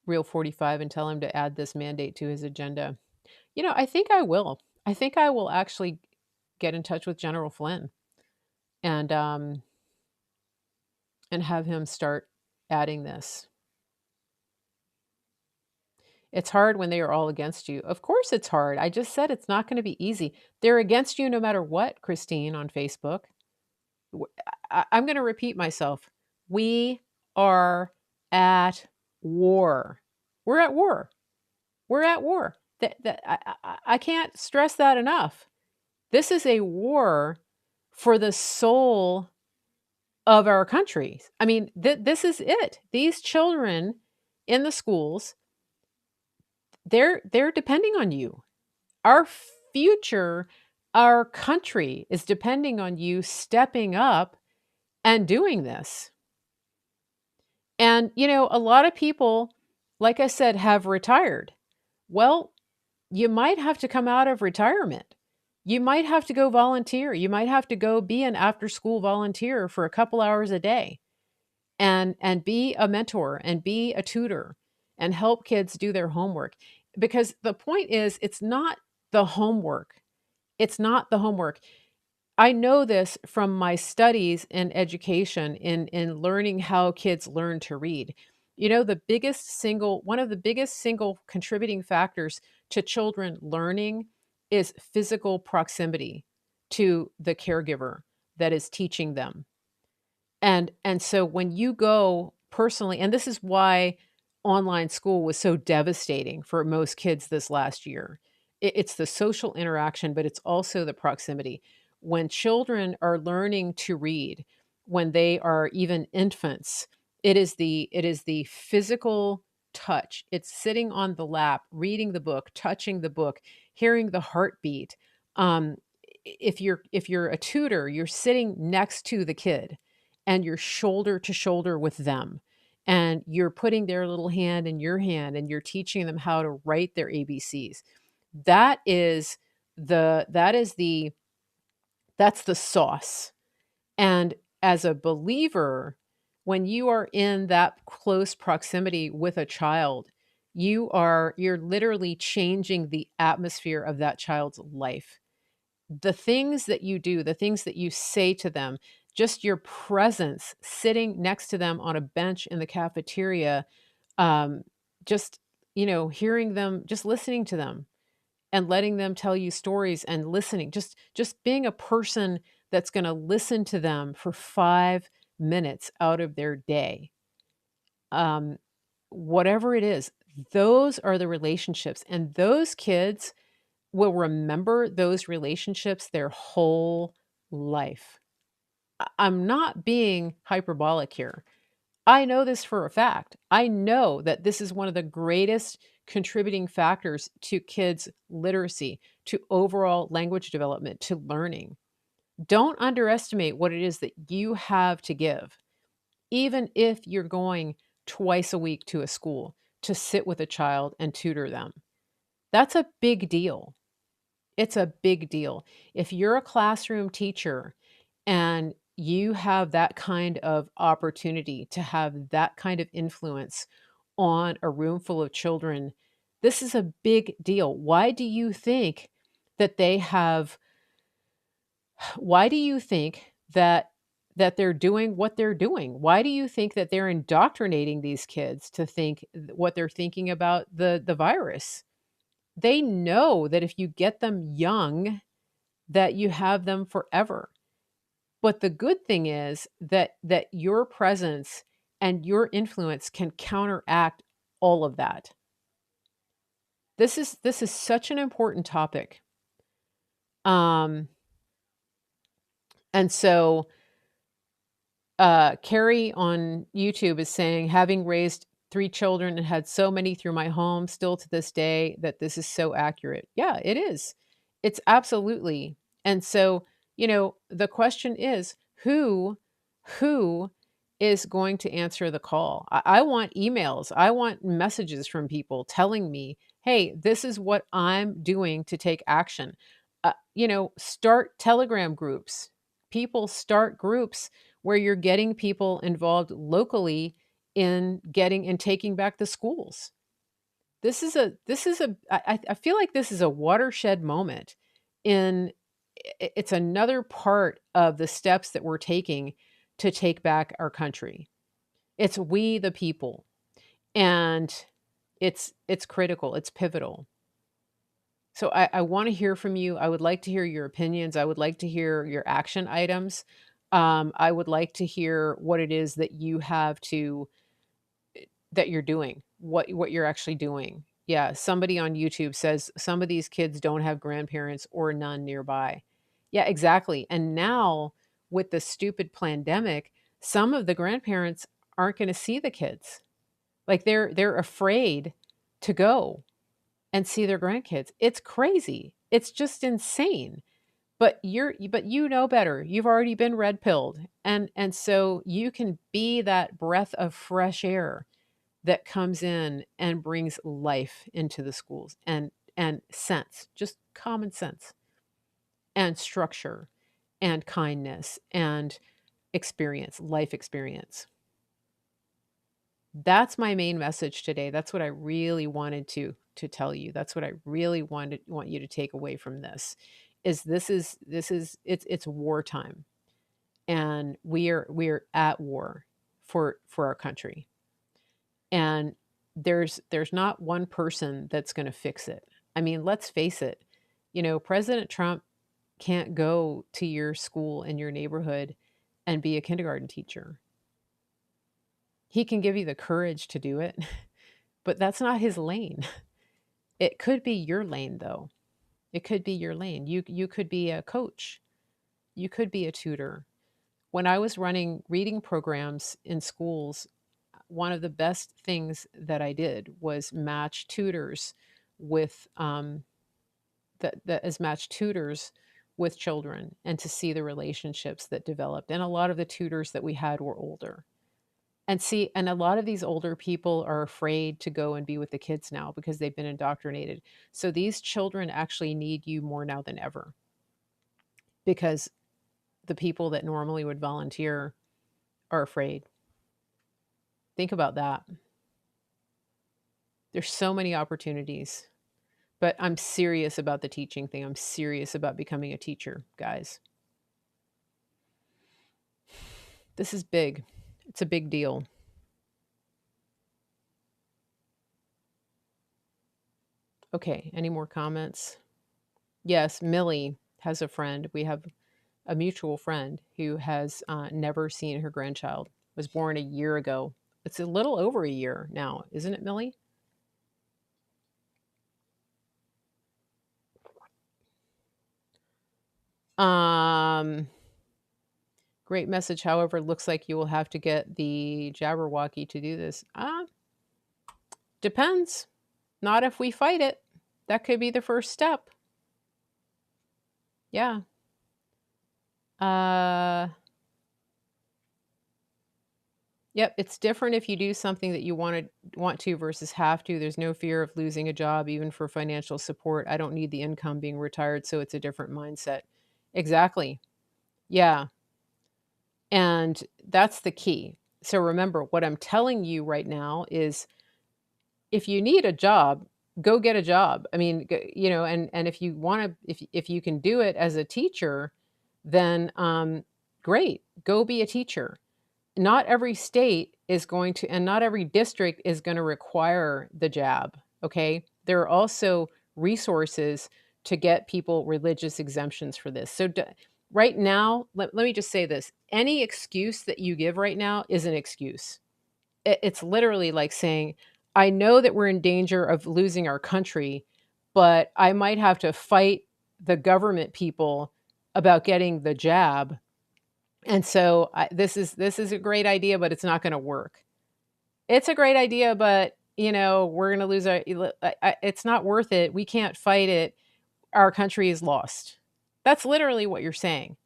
Real 45 and tell him to add this mandate to his agenda. I think I will. I think I will actually get in touch with General Flynn and um and have him start adding this. It's hard when they are all against you. Of course it's hard. I just said it's not going to be easy. They're against you no matter what, Christine on Facebook. w- I'm going to repeat myself. We are at war. We're at war. We're at war. I can't stress that enough. This is a war for the soul of our country. I mean, this is it. These children in the schools, they're depending on you. Our future, our country is depending on you stepping up and doing this. And, a lot of people, like I said, have retired. Well, you might have to come out of retirement. You might have to go volunteer. You might have to go be an after school volunteer for a couple hours a day and be a mentor and be a tutor and help kids do their homework. Because the point is, it's not the homework. It's not the homework. I know this from my studies in education in learning how kids learn to read. One of the biggest single contributing factors to children learning is physical proximity to the caregiver that is teaching them. And so when you go personally, and this is why online school was so devastating for most kids this last year. It's the social interaction, but it's also the proximity. When children are learning to read, when they are even infants, it is the physical touch. It's sitting on the lap, reading the book, touching the book, hearing the heartbeat. Um, if you're a tutor, you're sitting next to the kid and you're shoulder to shoulder with them and you're putting their little hand in your hand and you're teaching them how to write their ABCs. That is the that's the sauce. And as a believer, when you are in that close proximity with a child, you're literally changing the atmosphere of that child's life. The things that you do, the things that you say to them, just your presence sitting next to them on a bench in the cafeteria, um, just, hearing them, just listening to them and letting them tell you stories and listening, just being a person that's going to listen to them for 5 minutes out of their day. Um, whatever it is, those are the relationships, and those kids will remember those relationships their whole life. I'm not being hyperbolic here. I know this for a fact. I know that this is one of the greatest contributing factors to kids' literacy, to overall language development, to learning. Don't underestimate what it is that you have to give, even if you're going twice a week to a school to sit with a child and tutor them. That's a big deal. It's a big deal. If you're a classroom teacher and you have that kind of opportunity to have that kind of influence on a room full of children, this is a big deal. Why do you think that they have why do you think that they're doing what they're doing? Why do you think that they're indoctrinating these kids to think what they're thinking about the virus? They know that if you get them young, that you have them forever. But the good thing is that your presence and your influence can counteract all of that. This is such an important topic. Um, and so Carrie on YouTube is saying, having raised 3 children and had so many through my home, still to this day, that this is so accurate. Yeah, it is. It's absolutely. And so, the question is, who is going to answer the call? I want emails. I want messages from people telling me, hey, this is what I'm doing to take action. Start Telegram groups. People start groups where you're getting people involved locally in getting and taking back the schools. I feel like this is a watershed moment in it's another part of the steps that we're taking to take back our country. It's we the people, and it's critical, it's pivotal. So I want to hear from you. I would like to hear your opinions. I would like to hear your action items. I would like to hear what it is that you have to that you're doing, what you're actually doing. Yeah, somebody on YouTube says some of these kids don't have grandparents or none nearby. Yeah, exactly. And now with the stupid pandemic, some of the grandparents aren't going to see the kids. Like they're afraid to go and see their grandkids. It's crazy. It's just insane. But you know better. You've already been red pilled. And so you can be that breath of fresh air that comes in and brings life into the schools and sense, just common sense and structure and kindness and experience, life experience. That's my main message today. That's what I really wanted to tell you. That's what I really want you to take away from this is it's wartime, and we're at war for our country. And there's not one person that's going to fix it. I mean, let's face it. President Trump can't go to your school in your neighborhood and be a kindergarten teacher. He can give you the courage to do it, but that's not his lane. It could be your lane though. It could be your lane. You could be a coach. You could be a tutor. When I was running reading programs in schools, one of the best things that I did was match tutors with that as match tutors with children, and to see the relationships that developed. And a lot of the tutors that we had were older. And a lot of these older people are afraid to go and be with the kids now because they've been indoctrinated. So these children actually need you more now than ever, because the people that normally would volunteer are afraid. Think about that. There's so many opportunities, but I'm serious about the teaching thing. I'm serious about becoming a teacher, guys. This is big. It's a big deal. Okay, any more comments? Yes, Millie has a friend. We have a mutual friend who has never seen her grandchild. Was born a year ago. It's a little over a year now, isn't it, Millie? Um, Great message. However, it looks like you will have to get the Jabberwocky to do this. Depends. Not if we fight it. That could be the first step. Yeah. Uh, yep. It's different if you do something that you want to versus have to. There's no fear of losing a job, even for financial support. I don't need the income being retired, so it's a different mindset. Exactly. Yeah. And that's the key. So remember, what I'm telling you right now is if you need a job, go get a job. I mean, and if you want to, if you can do it as a teacher, then great, go be a teacher. Not every state is going to, and not every district is going to require the jab. Okay, there are also resources to get people religious exemptions for this. So right now, let me just say this: any excuse that you give right now is an excuse. It's literally like saying, I know that we're in danger of losing our country, but I might have to fight the government people about getting the jab. And so this is a great idea, but it's not going to work. It's a great idea, but we're going to lose our. It's not worth it. We can't fight it. Our country is lost. That's literally what you're saying,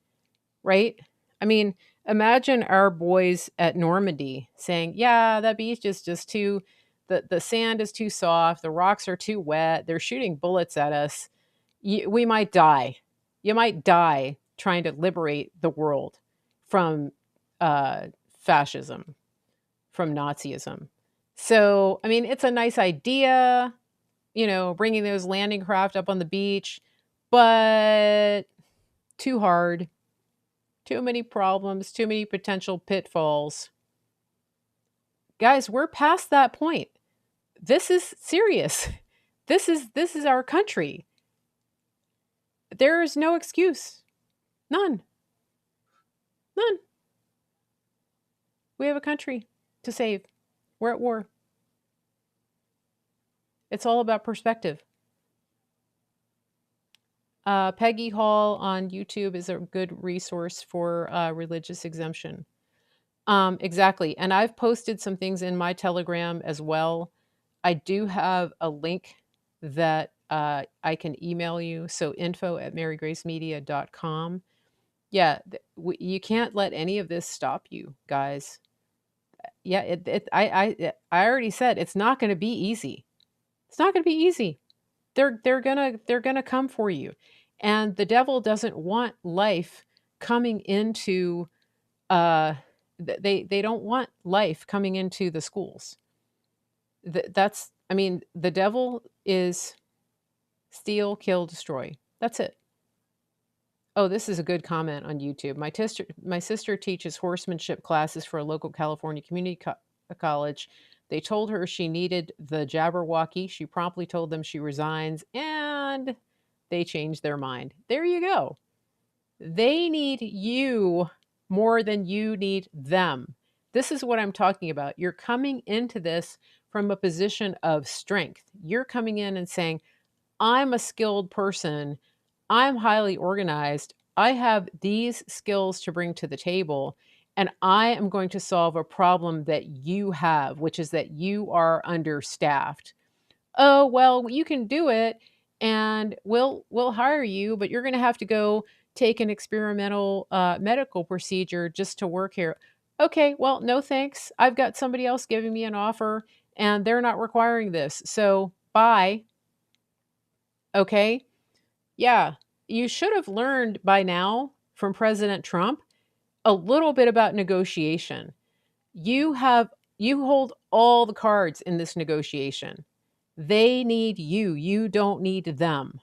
right? I mean, imagine our boys at Normandy saying, "Yeah, that beach is just too the sand is too soft, the rocks are too wet, they're shooting bullets at us. We might die. You might die trying to liberate the world from fascism, from Nazism." So, I mean, it's a nice idea, bringing those landing craft up on the beach, but too hard. Too many problems, too many potential pitfalls. Guys, we're past that point. This is serious. This is our country. There is no excuse. None. None. We have a country to save. We're at war. It's all about perspective. Peggy Hall on YouTube is a good resource for religious exemption. Exactly. And I've posted some things in my Telegram as well. I do have a link that I can email you. So info@marygracemedia.com. Yeah, you can't let any of this stop you, guys. Yeah, I already said it's not going to be easy. It's not going to be easy. They're gonna come for you, and the devil doesn't want life coming into they don't want life coming into the schools. That's I mean, the devil is steal, kill, destroy. That's it. Oh, this is a good comment on YouTube. My sister teaches horsemanship classes for a local California community college. They told her she needed the Jabberwocky. She promptly told them she resigns, and they changed their mind. There you go. They need you more than you need them. This is what I'm talking about. You're coming into this from a position of strength. You're coming in and saying, I'm a skilled person. I'm highly organized. I have these skills to bring to the table, and I am going to solve a problem that you have, which is that you are understaffed. Oh, well, you can do it and we'll hire you, but you're going to have to go take an experimental medical procedure just to work here. Okay, well, no thanks. I've got somebody else giving me an offer and they're not requiring this. So, bye. Okay? Yeah, you should have learned by now from President Trump a little bit about negotiation. You hold all the cards in this negotiation. They need you. You don't need them.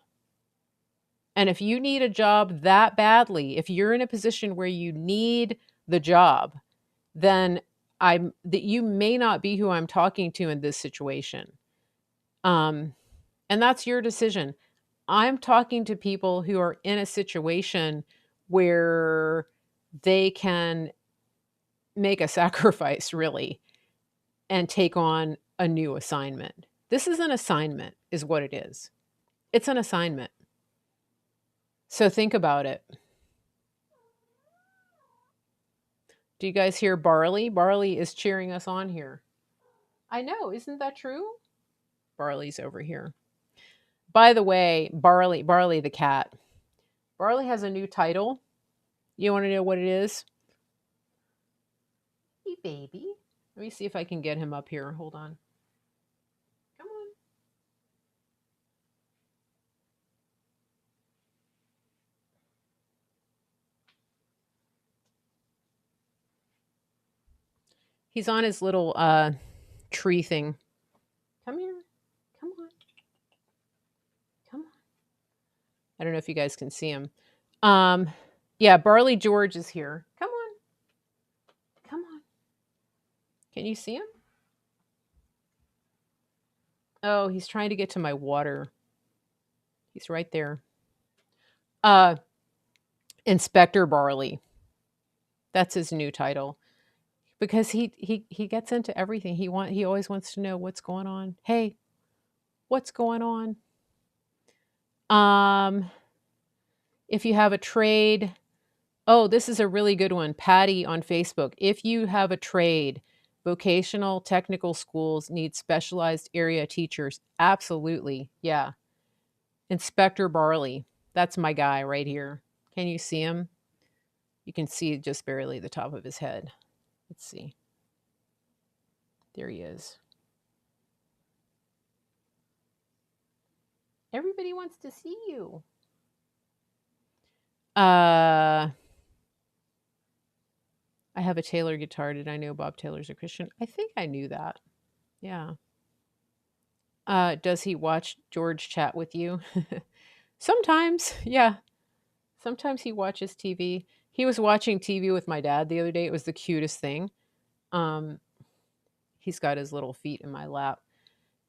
And if you need a job that badly, if you're in a position where you need the job, then that you may not be who I'm talking to in this situation. And that's your decision. I'm talking to people who are in a situation where they can make a sacrifice, really, and take on a new assignment. This is an assignment, is what it is. It's an assignment. So think about it. Do you guys hear Barley? Barley is cheering us on here. I know, isn't that true? Barley's over here. By the way, Barley the cat. Barley has a new title. You want to know what it is? Hey, baby. Let me see if I can get him up here. Hold on. Come on. He's on his little tree thing. Come here. Come on. Come on. I don't know if you guys can see him. Yeah, Barley George is here. Come on. Come on. Can you see him? Oh, he's trying to get to my water. He's right there. Uh Inspector Barley. That's his new title. Because he gets into everything. He always wants to know what's going on. Hey, what's going on? Um if you have a trade, oh, this is a really good one. Patty on Facebook. If you have a trade, vocational technical schools need specialized area teachers. Absolutely. Yeah. Inspector Barley. That's my guy right here. Can you see him? You can see just barely the top of his head. Let's see. There he is. Everybody wants to see you. I have a Taylor guitar. Did I know Bob Taylor's a Christian? I think I knew that. Yeah. Does he watch George chat with you? Sometimes, yeah. Sometimes he watches TV. He was watching TV with my dad the other day. It was the cutest thing. Um, he's got his little feet in my lap.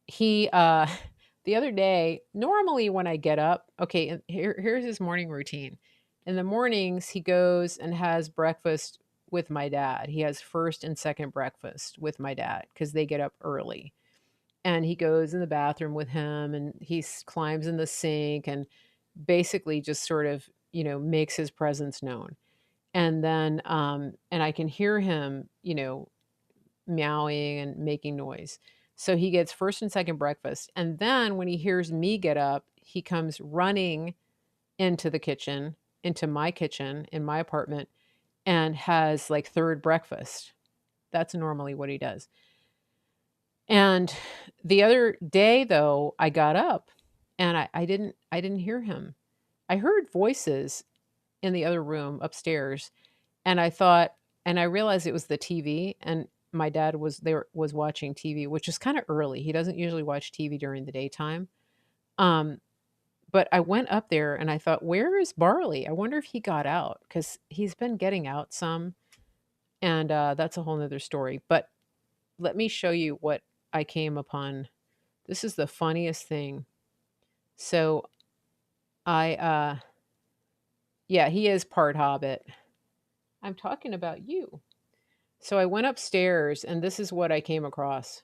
He the other day, normally when I get up, okay, and here's his morning routine. In the mornings, he goes and has breakfast with my dad. He has first and second breakfast with my dad because they get up early. And he goes in the bathroom with him and climbs in the sink and basically just sort of, makes his presence known. And then and I can hear him, meowing and making noise. So he gets first and second breakfast. And then when he hears me get up, he comes running into the kitchen, into my kitchen in my apartment, and has like third breakfast. That's normally what he does. And the other day though, I got up and I didn't hear him. I heard voices in the other room upstairs and I realized it was the TV and my dad was watching TV, which is kind of early. He doesn't usually watch TV during the daytime. Um, but I went up there and I thought, where is Barley? I wonder if he got out because he's been getting out some, and that's a whole nother story. But let me show you what I came upon. This is the funniest thing. So I yeah, he is part hobbit. I'm talking about you. So I went upstairs and this is what I came across.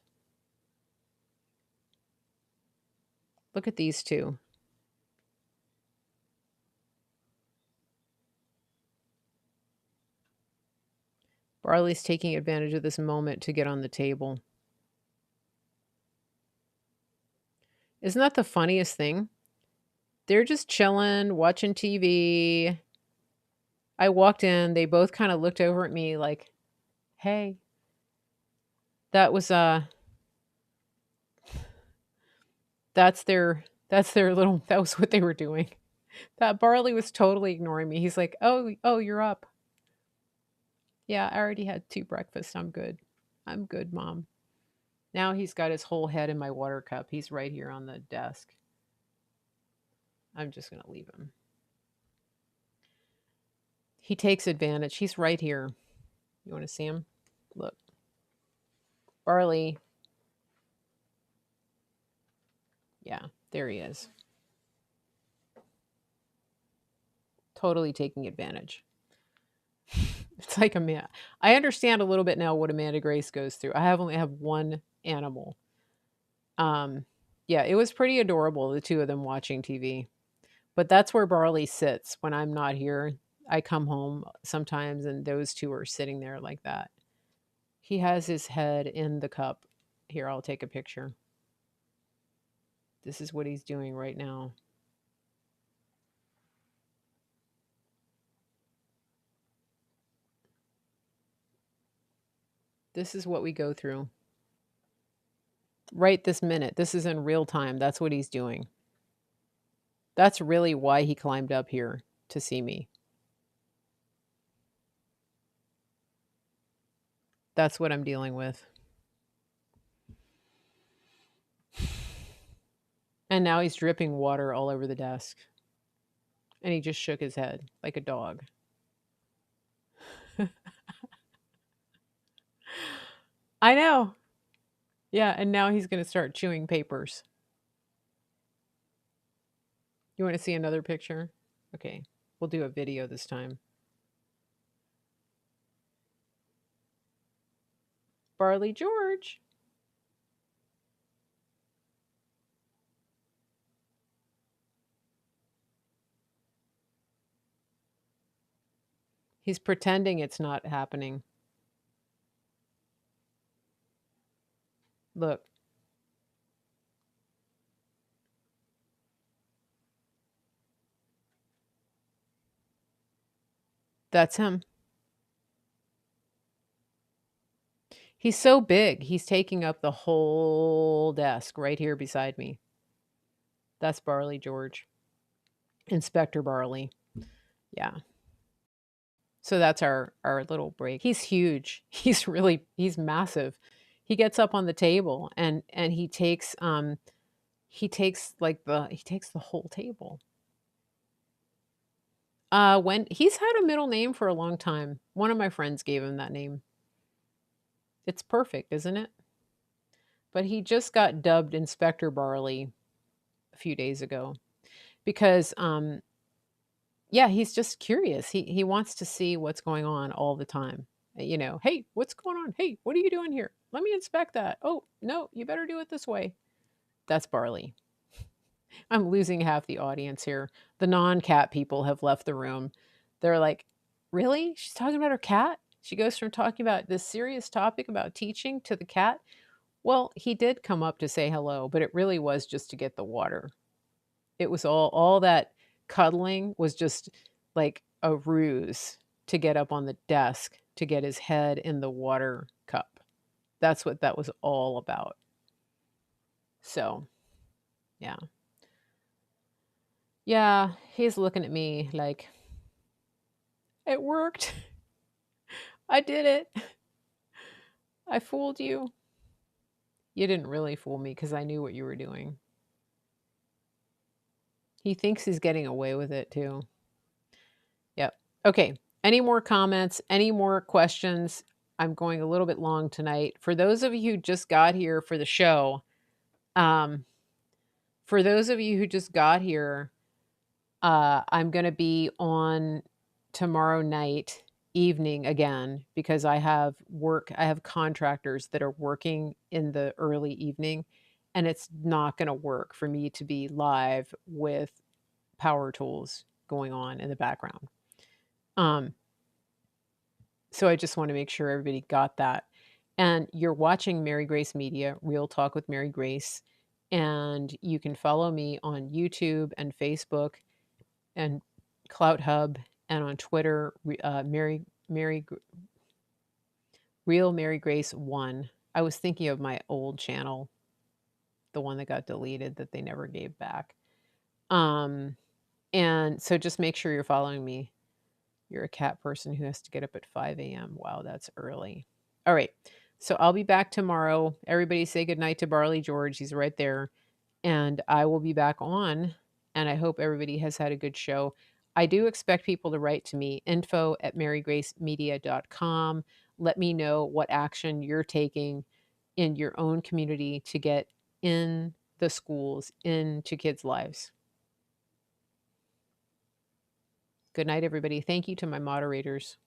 Look at these two. Barley's taking advantage of this moment to get on the table. Isn't that the funniest thing? They're just chilling, watching TV. I walked in, they both kind of looked over at me like, "Hey." That was that's their little that was what they were doing. That Barley was totally ignoring me. He's like, "Oh, you're up." Yeah, I already had 2 breakfasts. I'm good. I'm good, mom. Now he's got his whole head in my water cup. He's right here on the desk. I'm just going to leave him. He takes advantage. He's right here. You want to see him? Look. Barley. Yeah, there he is. totally taking advantage. It's like a man. I understand a little bit now what Amanda Grace goes through. I have only have one animal. Um, yeah, it was pretty adorable, the two of them watching TV. But that's where Barley sits when I'm not here. I come home sometimes and those two are sitting there like that. He has his head in the cup. Here, I'll take a picture. This is what he's doing right now. This is what we go through right this minute. This is in real time. That's what he's doing. That's really why he climbed up here to see me. That's what I'm dealing with. And now he's dripping water all over the desk. And he just shook his head like a dog. I know. Yeah, and now he's going to start chewing papers. You want to see another picture? Okay, we'll do a video this time. Barley George. He's pretending it's not happening. Look. That's him. He's so big. He's taking up the whole desk right here beside me. That's Barley George. Inspector Barley. Yeah. So that's our little break. He's huge. He's massive. He gets up on the table and he takes the whole table. When he's had a middle name for a long time. One of my friends gave him that name. It's perfect, isn't it? But he just got dubbed Inspector Barley a few days ago because yeah, he's just curious. He wants to see what's going on all the time. You know, hey, what's going on? Hey, what are you doing here? Let me inspect that. Oh, no, you better do it this way. That's Barley. I'm losing half the audience here. The non-cat people have left the room. They're like, "Really? She's talking about her cat?" She goes from talking about this serious topic about teaching to the cat. Well, he did come up to say hello, but it really was just to get the water. It was all that cuddling was just like a ruse to get up on the desk to get his head in the water cup. That's what that was all about. So, yeah. Yeah, he's looking at me like, "It worked. I did it. I fooled you." You didn't really fool me because I knew what you were doing. He thinks he's getting away with it too. Yep. Okay. Any more comments? Any more questions? I'm going a little bit long tonight. For those of you who just got here for the show, um, for those of you who just got here, I'm going to be on tomorrow night evening again because I have work. I have contractors that are working in the early evening, and it's not going to work for me to be live with power tools going on in the background. Um, so I just want to make sure everybody got that. And you're watching Mary Grace Media, Real Talk with Mary Grace, and you can follow me on YouTube and Facebook and Clout Hub and on Twitter, Real Mary Grace 1. I was thinking of my old channel, the one that got deleted that they never gave back. And so just make sure you're following me. You're a cat person who has to get up at 5 a.m. Wow, that's early. All right. So I'll be back tomorrow. Everybody say goodnight to Barley George. He's right there. And I will be back on. And I hope everybody has had a good show. I do expect people to write to me, info@marygracemedia.com. Let me know what action you're taking in your own community to get in the schools, into kids' lives. Good night, everybody. Thank you to my moderators.